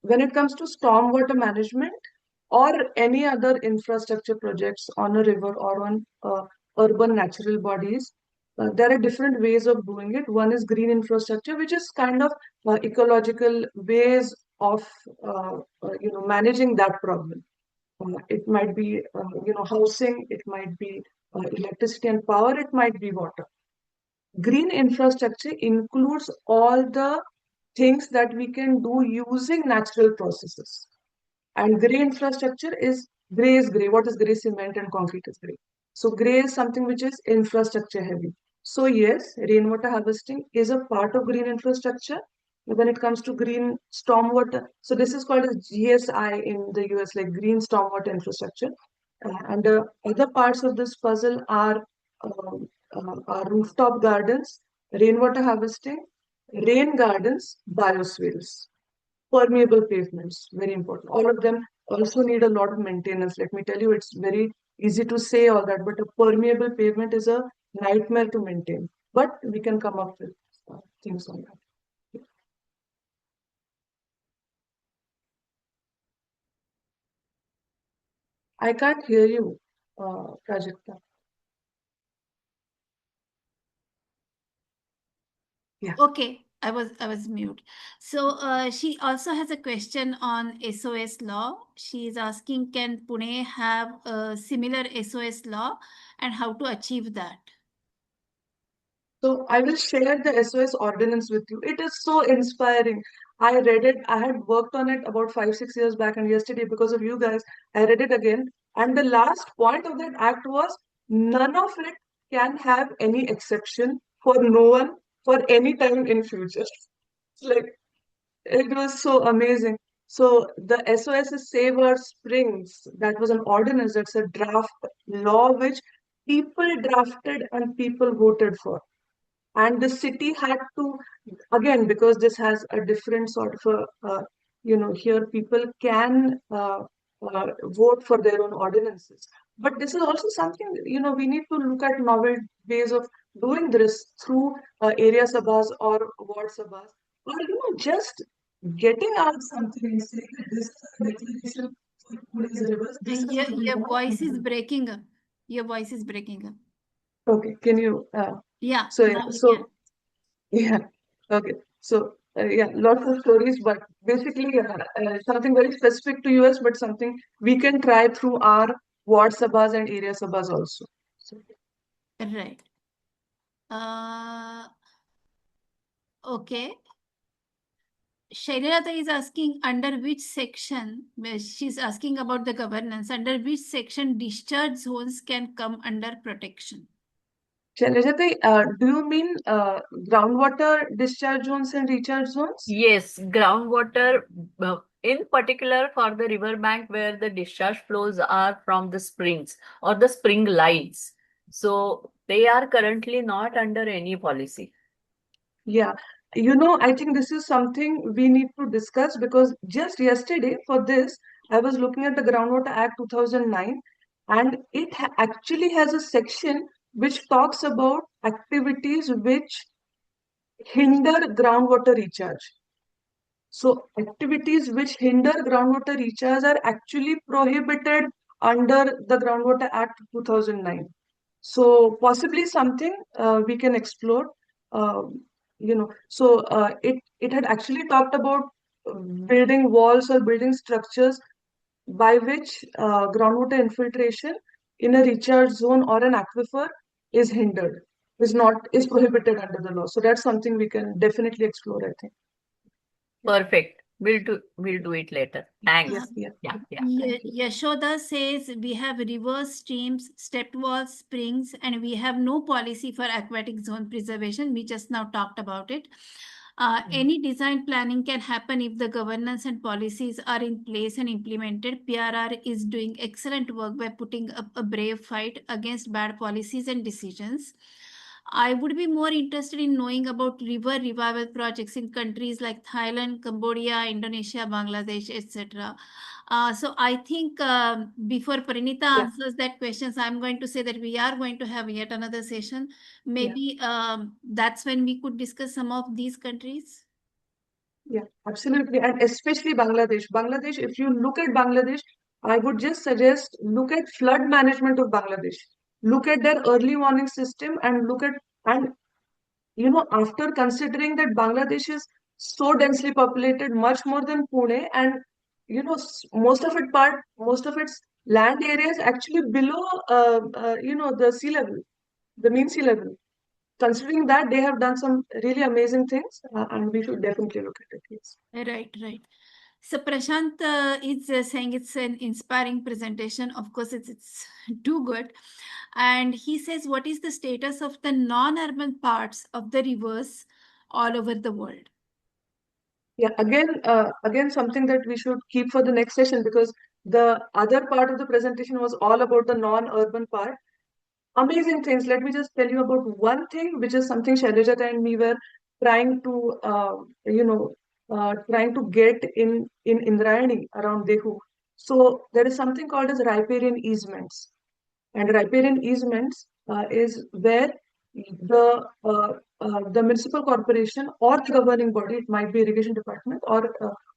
B: when it comes to stormwater management or any other infrastructure projects on a river or on urban natural bodies, there are different ways of doing it. One is green infrastructure, which is kind of ecological ways of managing that problem. It might be housing, it might be electricity and power, it might be water. Green infrastructure includes all the things that we can do using natural processes. And gray infrastructure is gray is gray. What is gray? Cement and concrete is gray. So gray is something which is infrastructure heavy. So yes, rainwater harvesting is a part of green infrastructure. When it comes to green stormwater, so this is called as GSI in the US, like green stormwater infrastructure. And the other parts of this puzzle are rooftop gardens, rainwater harvesting, rain gardens, biospheres, permeable pavements, very important. All of them also need a lot of maintenance. Let me tell you, it's very easy to say all that, but a permeable pavement is a nightmare to maintain. But we can come up with things on that. I can't hear you, Prajakta. Yeah.
A: Okay, I was mute. So she also has a question on SOS law. She is asking, can Pune have a similar SOS law and how to achieve that?
B: So I will share the SOS ordinance with you. It is so inspiring. I read it. I had worked on it about 5, 6 years back, and yesterday, because of you guys, I read it again. And the last point of that act was none of it can have any exception for no one for any time in future. Like it was so amazing. So the SOS is Save Our Springs. That was an ordinance. That's a draft law which people drafted and people voted for, and the city had to, again, because this has a different sort of here people can vote for their own ordinances, but this is also something, we need to look at novel ways of doing this through area sabhas or ward sabhas, or just getting out something and saying that this is a declaration for Pune's rivers, this is what we
A: Your
B: want to
A: voice is
B: do.
A: breaking up. Your voice is breaking up.
B: Okay, can you
A: Yeah,
B: so
A: now
B: yeah,
A: we can.
B: so yeah. Okay. So yeah, lots of stories, but basically something very specific to US, but something we can try through our ward sabhas and area sabhas also. So,
A: Right. Okay. Shailata is asking under which section, she's asking about the governance, under which section discharge zones can come under protection.
B: Shailajati, do you mean groundwater discharge zones and recharge zones?
C: Yes, groundwater, in particular for the riverbank where the discharge flows are from the springs or the spring lines. So they are currently not under any policy.
B: Yeah. I think this is something we need to discuss because just yesterday for this, I was looking at the Groundwater Act 2009, and it actually has a section which talks about activities which hinder groundwater recharge. So activities which hinder groundwater recharge are actually prohibited under the Groundwater Act 2009. So possibly something we can explore. It had actually talked about building walls or building structures by which groundwater infiltration in a recharge zone or an aquifer is hindered, is prohibited under the law. So that's something we can definitely explore, I think.
C: Perfect. We'll do it later. Thanks.
B: Yeah.
C: Yeah, yeah.
A: Yashoda says we have rivers, streams, stepped walls, springs, and we have no policy for aquatic zone preservation. We just now talked about it. Any design planning can happen if the governance and policies are in place and implemented. PRR is doing excellent work by putting up a brave fight against bad policies and decisions. I would be more interested in knowing about river revival projects in countries like Thailand, Cambodia, Indonesia, Bangladesh, etc. So I think before Parineeta
B: Yeah.
A: answers that questions, I'm going to say that we are going to have yet another session. Maybe that's when we could discuss some of these countries.
B: Yeah, absolutely. And especially Bangladesh. Bangladesh, if you look at Bangladesh, I would just suggest look at flood management of Bangladesh. Look at their early warning system and and after considering that Bangladesh is so densely populated, much more than Pune, and most of its land area is actually below, the sea level, the mean sea level. Considering that, they have done some really amazing things, and we should definitely look at it. Yes.
A: Right, right. So Prashant is saying it's an inspiring presentation. Of course, it's too good. And he says, what is the status of the non-urban parts of the rivers all over the world?
B: Yeah, again, something that we should keep for the next session, because the other part of the presentation was all about the non-urban part. Amazing things. Let me just tell you about one thing, which is something Shailaja and me were trying to, trying to get in Indrayani around Dehu. So there is something called as riparian easements. And riparian easements is where the municipal corporation or the governing body, it might be irrigation department or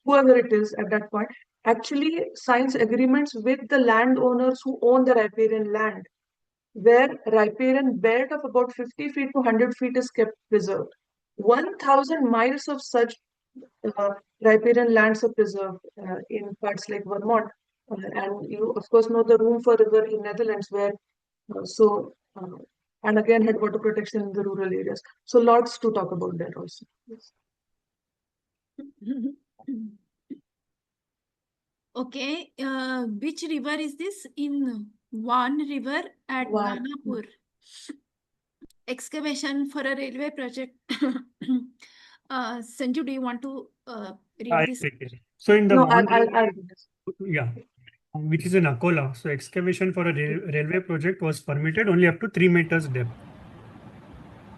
B: whoever it is at that point, actually signs agreements with the landowners who own the riparian land, where riparian belt of about 50 feet to 100 feet is kept preserved. 1,000 miles of such riparian lands are preserved in parts like Vermont. And you, of course, know the Room for River in Netherlands, where and again, headwater protection in the rural areas. So lots to talk about there also. Yes.
A: Okay, which river is this? In Van River at
B: One.
A: Danapur. Excavation for a railway project. Sanju, do you want to read
D: I
A: this?
D: take it. So in the
B: No,
D: one,
B: I'll do this.
D: yeah, which is in Akola. So excavation for a railway project was permitted only up to 3 meters depth.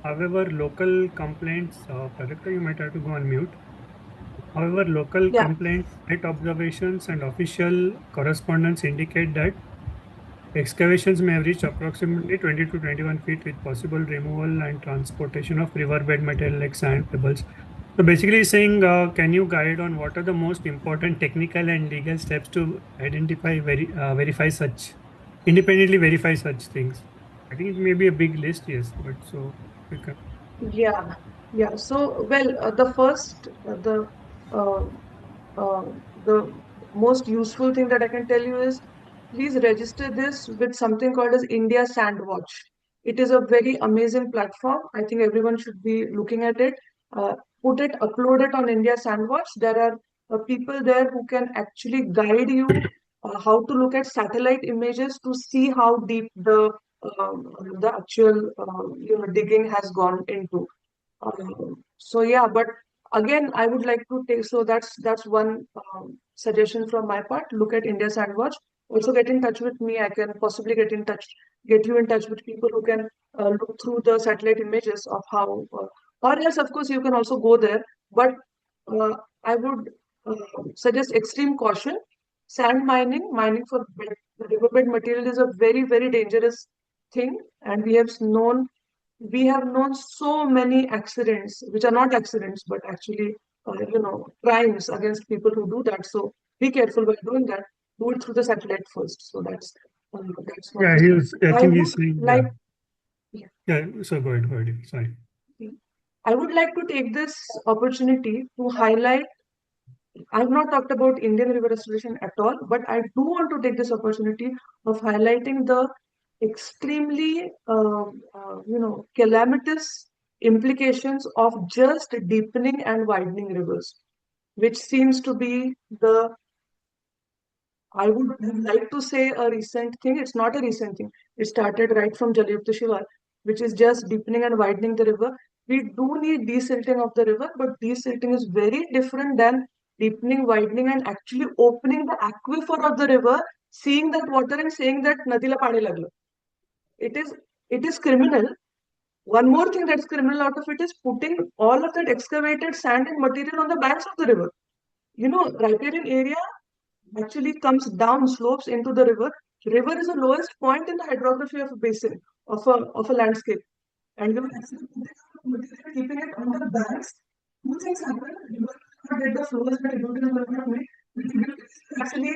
D: However, local complaints, Prajakta, you might have to go on mute. However, local
B: Yeah.
D: complaints, site observations, and official correspondence indicate that excavations may have reached approximately 20 to 21 feet with possible removal and transportation of riverbed material like sand, pebbles. So basically saying, can you guide on what are the most important technical and legal steps to identify, verify such, independently verify such things? I think it may be a big list, yes, but so we can.
B: Yeah, yeah. So, well, uh, uh, the most useful thing that I can tell you is, please register this with something called as India Sandwatch. It is a very amazing platform. I think everyone should be looking at it. Uh, Upload it on India Sandwatch. There are people there who can actually guide you how to look at satellite images to see how deep the actual digging has gone into. So yeah, but again, I would like to take, so that's one suggestion from my part. Look at India Sandwatch. Also get in touch with me. I can possibly get you in touch with people who can look through the satellite images of how, or else of course you can also go there. But uh, I would suggest extreme caution. Sand mining for riverbed material is a very, very dangerous thing, and we have known so many accidents, which are not accidents, but actually, crimes against people who do that. So be careful while doing that. Do it through the satellite first. So that's one
D: Yeah,
B: thing.
D: I
B: I
D: think
B: would
D: he's saying,
B: like,
D: yeah.
B: yeah,
D: Yeah, so go ahead. Sorry.
B: I would like to take this opportunity to highlight. I've not talked about Indian river restoration at all, but I do want to take this opportunity of highlighting the extremely, calamitous implications of just deepening and widening rivers, which seems to be I would like to say a recent thing. It's not a recent thing. It started right from Jalyupta Shivar, which is just deepening and widening the river. We do need desilting of the river, but desilting is very different than deepening, widening, and actually opening the aquifer of the river, seeing that water and saying that Nadila Pani Lagla. It is it is criminal. One more thing that's criminal out of it is putting all of that excavated sand and material on the banks of the river. Riparian area actually comes down slopes into the river. River is the lowest point in the hydrography of a basin of a landscape, and you're actually keeping it on the banks. Two things happen: you will not get the flows that erosion will not make. Actually,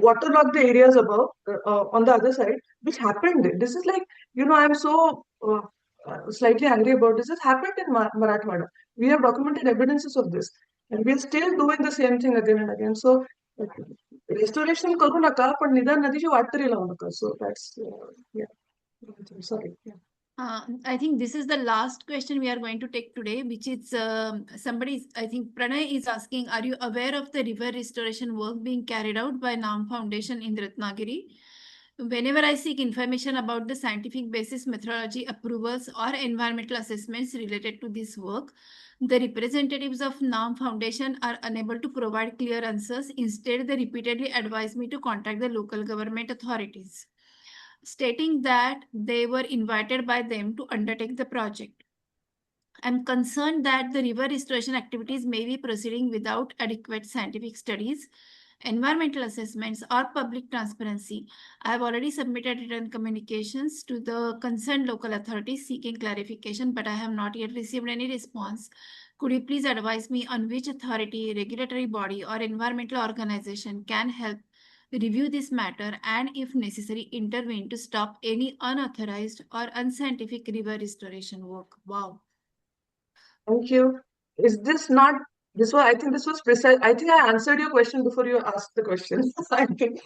B: waterlog the areas above on the other side, which happened. This is like, I'm so slightly angry about this. This happened in Marathwada. We have documented evidences of this, and we are still doing the same thing again and again. So restoration करू नका, पण निदान नदीची वाट तरी लावू नका. So that's yeah. Sorry. Yeah.
A: I think this is the last question we are going to take today, which is I think Pranay is asking, are you aware of the river restoration work being carried out by NAM Foundation in Ratnagiri? Whenever I seek information about the scientific basis, methodology, approvals, or environmental assessments related to this work, the representatives of NAM Foundation are unable to provide clear answers. Instead, they repeatedly advise me to contact the local government authorities, stating that they were invited by them to undertake the project. I'm concerned that the river restoration activities may be proceeding without adequate scientific studies, environmental assessments, or public transparency. I have already submitted written communications to the concerned local authorities seeking clarification, but I have not yet received any response. Could you please advise me on which authority, regulatory body, or environmental organization can help review this matter and, if necessary, intervene to stop any unauthorized or unscientific river restoration work? Wow.
B: Thank you. Is this not, this was, I think this was precise. I think I answered your question before you asked the question. I think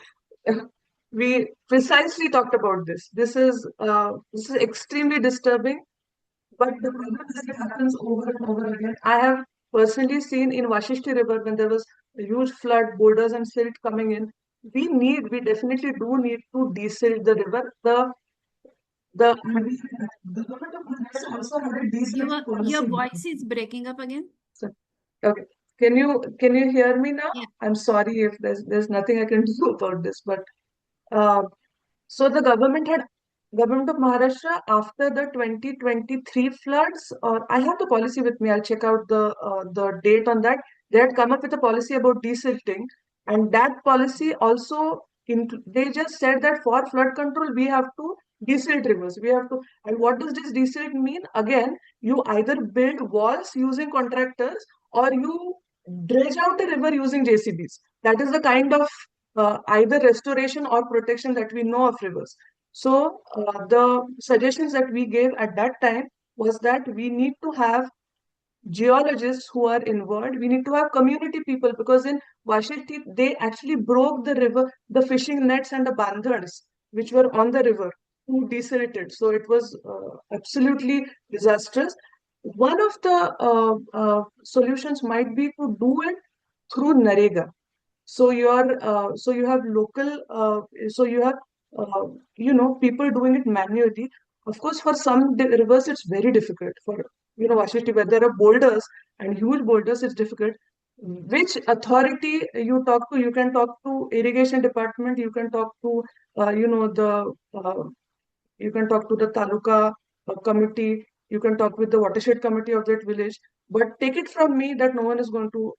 B: we precisely talked about this. This is extremely disturbing, but the problem is it happens over and over again. I have personally seen in Vashishti River when there was a huge flood, boulders and silt coming in. We definitely do need to desilt the river. The government of Maharashtra also had a desilting policy.
A: Your voice is breaking up again.
B: Okay. Can you hear me now?
A: Yeah.
B: I'm sorry if there's nothing I can do about this, but so the government of Maharashtra after the 2023 floods, or I have the policy with me. I'll check out the date on that. They had come up with a policy about desilting, and that policy also they just said that for flood control we have to desilt rivers. We have to, and what does this desilt mean? Again, you either build walls using contractors or you dredge out a river using JCBs. That is the kind of either restoration or protection that we know of rivers. So the suggestions that we gave at that time was that we need to have geologists who are involved. We need to have community people, because in Vashishti, they actually broke the river, the fishing nets and the bandhans which were on the river, who desilted. So it was absolutely disastrous. One of the solutions might be to do it through Narega. So you have local, so you have people doing it manually. Of course, for some rivers it's very difficult. For Vashishti, where there are boulders and huge boulders, it's difficult. Which authority you talk to? You can talk to irrigation department. You can talk to you can talk to the taluka committee. You can talk with the watershed committee of that village. But take it from me that no one is going to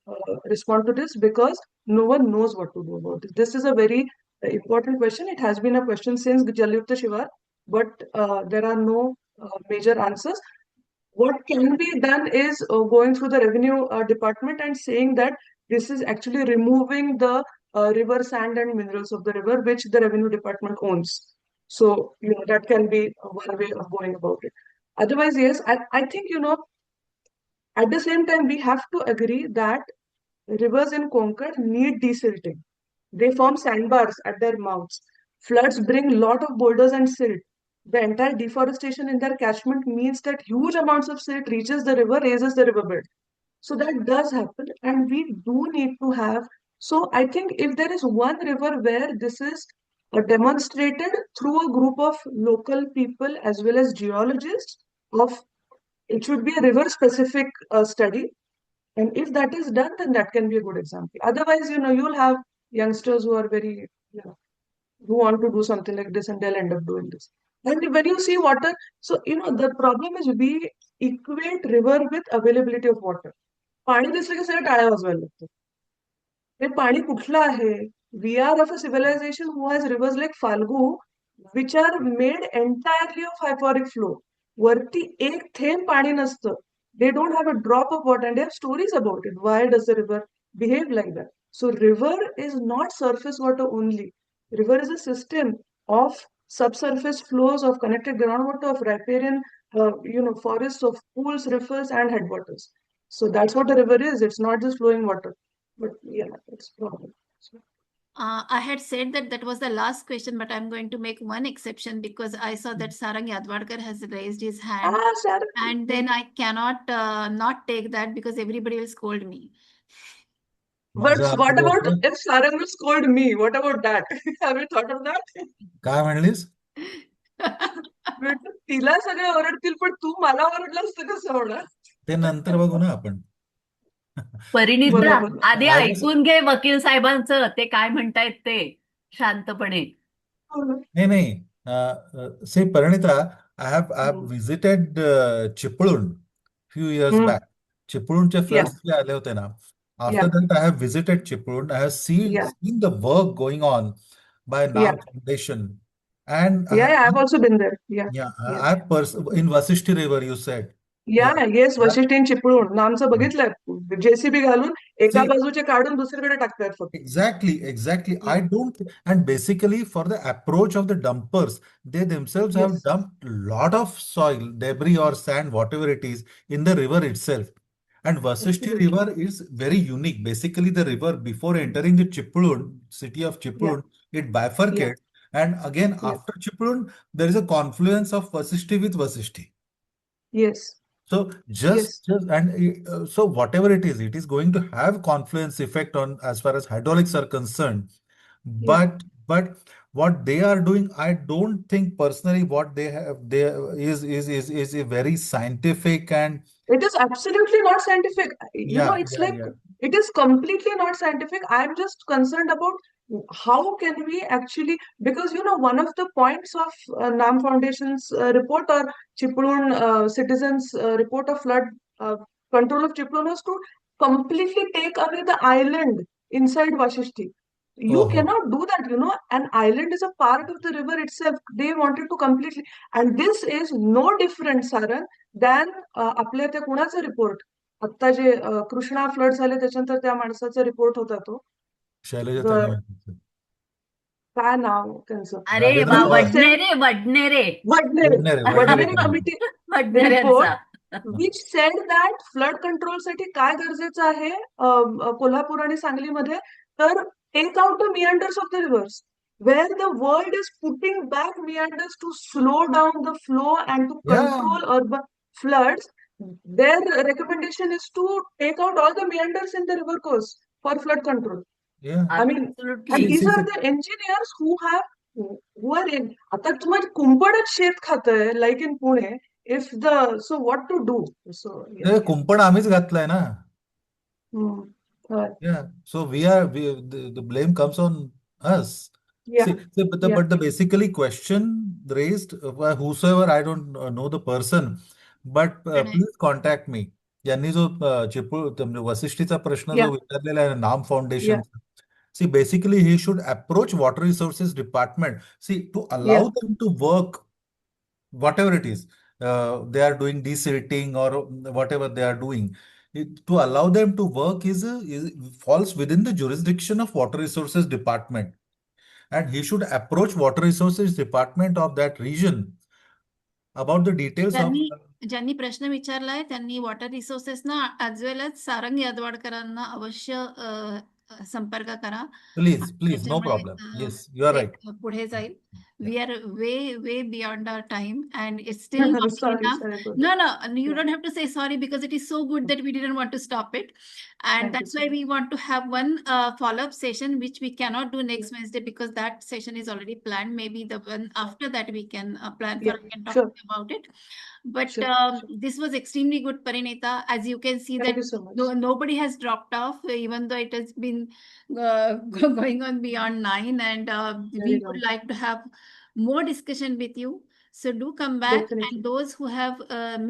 B: respond to this, because no one knows what to do about this. This is a very important question. It has been a question since Jalyukta Shivar, but there are no major answers. What can be done is going through the revenue department and saying that this is actually removing the river sand and minerals of the river, which the revenue department owns. So, that can be one way of going about it. Otherwise, yes, I think, at the same time, we have to agree that rivers in Konkan need desilting. They form sandbars at their mouths. Floods bring lot of boulders and silt. The entire deforestation in their catchment means that huge amounts of silt reaches the river, raises the riverbed. So that does happen, and we do need to have. So I think if there is one river where this is demonstrated through a group of local people as well as geologists, it should be a river specific study. And if that is done, then that can be a good example. Otherwise, you'll have youngsters who are very, who want to do something like this, and they'll end up doing this. And when you see water, so, the problem is we equate river with availability of water. पाणी दिसलं की सगळं टाळ्या वाजवायला लागतं. ते पाणी कुठलं आहे? We are of a civilization who has rivers like Falgu, which are made entirely of hyporic flow. वरती एक थेंब पाणी नसतं. They don't have a drop of water, and they have stories about it. Why does the river behave like that? So river is not surface water only. River is a system of subsurface flows, of connected groundwater, of riparian, forests, of pools, rivers, and headwaters. So that's what a river is. It's not just flowing water. But yeah, it's a problem. So,
A: I had said that was the last question, but I'm going to make one exception because I saw that Sarang Yadwadkar has raised his hand.
B: Sarang.
A: And then I cannot not take that because everybody will scold me.
B: But
E: माझं
B: what
E: असं
B: about
E: होतं.
B: if Sarang will scold me? What about that? Have you thought of that?
E: काय म्हणलीस?
B: म्हटलं, तिला सगळे ओरडतील पण तू मला ओरडलास तर कसं होणार?
E: ते नंतर बघू ना आपण.
C: परिणिता,
B: बोला, बोला.
C: आधी
E: I was-
C: ऐकून घे वकील साहेबांचं, ते काय म्हणतायत ते शांतपणे.
E: नाही. Say, Parineeta, I have
B: hmm.
E: visited Chiplun few years
B: hmm.
E: back. चिपळूणचे
B: Yeah,
E: फ्लड्स जे आले होते ना, after
B: yeah,
E: that I have visited Chiplun. I have
B: yeah,
E: seen the work going on by
B: yeah,
E: NAM Foundation, and
B: yeah, I've also been there. Yeah,
E: yeah,
B: yeah.
E: in Vasishti River, you said.
B: Yeah, yes,
E: Yeah.
B: Vashishti आणि चिपळूण आमचं बघितलंय. JCB घालून एका
E: See,
B: बाजूचे काढून दुसरीकडे टाकतायत फक्त.
E: exactly. I don't, and basically for the approach of the dumpers, they themselves have
B: Yes,
E: dumped lot of soil, debris or sand, whatever it is, in the river itself. And Vasishti
B: absolutely.
E: River is very unique. Basically, the river before entering the Chiplun, city of
B: Yeah,
E: Chiplun, it
B: yeah,
E: bifurcates. And again,
B: yeah,
E: after Chiplun, there is a confluence of Vasishti with Vasishti.
B: yes,
E: So
B: yes,
E: so whatever it is going to have confluence effect on as far as hydraulics are concerned.
B: yeah.
E: But what they are doing, I don't think personally what they have there is a very scientific and
B: It is absolutely not scientific. It's like
E: yeah.
B: it is completely not scientific. I'm just concerned about how can we actually, because one of the points of NAM Foundation's report or Chiplun citizens' report of flood uh, control of Chiplun was to completely take away the island inside Vashishti. You
E: Oh,
B: cannot do that, An island is a part of the river itself. They wanted to completely, and this is no different, Saran, than आपल्या त्या कुणाचा report आता जे Krishna flood झाले त्याच्यानंतर त्या माणसाचा report होता तो
E: शैलजा
B: द-
E: त्यांनी
B: काय नाव त्यांचं
C: अरे
E: राजेंद्र
C: वा,
E: पवार.
C: वडनेरे
B: वडनेरे
E: वडनेरे
B: वडनेरे
E: committee.
B: कमिटी
C: वडनेऱ्यांचा.
B: विच सेड दॅट फ्लड कंट्रोलसाठी काय गरजेचं आहे कोल्हापूर आणि सांगलीमध्ये तर take out the meanders of the rivers where the world is putting back meanders to slow down the flow and to
E: Yeah,
B: control urban floods, their recommendation is to take out all the meanders in the river course for flood control.
E: yeah.
B: I mean,
C: Absolutely.
B: and these
E: See,
B: are
E: see.
B: the engineers who are in. आता तुम्हाला कुंपणच शेत खातंय like in Pune. So what to do? So
E: ते कुंपण आम्हीच घातलंय ना.
B: Hmm.
E: Yeah, so the blame comes on us.
B: Yeah,
E: See, but the basically question raised by whosoever, I don't know the person, but please contact me. यांनी जो वसिष्ठीचा प्रश्न
B: Yeah.
E: जो विचारलेला आहे नाम foundation,
B: Yeah.
E: see, basically he should approach water resources department, see, to allow
B: Yeah.
E: them to work whatever it is they are doing desilting or whatever they are doing. To allow them to work is falls within the jurisdiction of water resources department, and he should approach water resources department of that region about the details of
A: ज्यांनी प्रश्न विचारलाय त्यांनी water रिसोर्सेसना as well as Sarang यादवाडकरांना अवश्य संपर्क करा.
E: please no
A: त्याच्यामुळे,
E: problem. Yes, you are
A: ते
E: right.
A: पुढे जाईल. We are way beyond our time, and it's still not
B: Sorry
A: enough.
B: for
A: No,
B: that.
A: you
B: Yeah.
A: don't have to say sorry because it is so good that we didn't want to stop it. And
B: Thank you
A: that's
B: so
A: why
B: much.
A: we want to have one follow-up session, which we cannot do next Wednesday because that session is already planned. Maybe the one after that we can plan for,
B: Yeah,
A: we can talk
B: sure.
A: about it. But
B: Sure.
A: this was extremely good, Parineeta. As you can see,
B: Thank
A: that
B: you so much.
A: nobody has dropped off, even though it has been going on beyond 9. And we
B: Very
A: would
B: long.
A: like to have more discussion with you. So do come back.
B: Definitely.
A: And those who have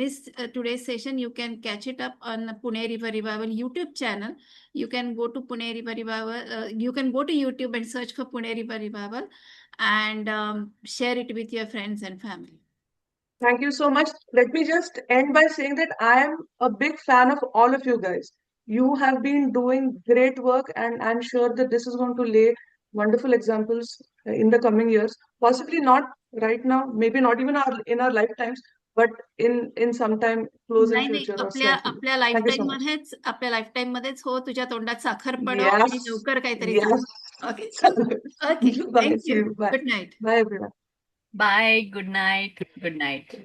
A: missed today's session, you can catch it up on the Pune River Revival YouTube channel. You can go to Pune River Revival. You can go to YouTube and search for Pune River Revival and share it with your friends and family.
B: Thank you so much. Let me just end by saying that I am a big fan of all of you guys. You have been doing great work, and I'm sure that this is going to lay wonderful examples in the coming years. Possibly not right now, maybe not even in our lifetimes, but in some time close in
A: नाही नाही,
B: future or
A: आपल्या
B: slightly.
A: आपल्या
B: Thank you so
A: lifetime
B: much.
A: मध्येच हो, तुझ्या तोंडात साखर पडो
B: Yes.
A: आणि लवकर काहीतरी
B: Yes.
A: Okay
B: Bye.
A: Thank
B: See
A: you.
B: you. Bye.
A: Good night.
B: Bye, everyone.
C: Bye. Good night. Good night.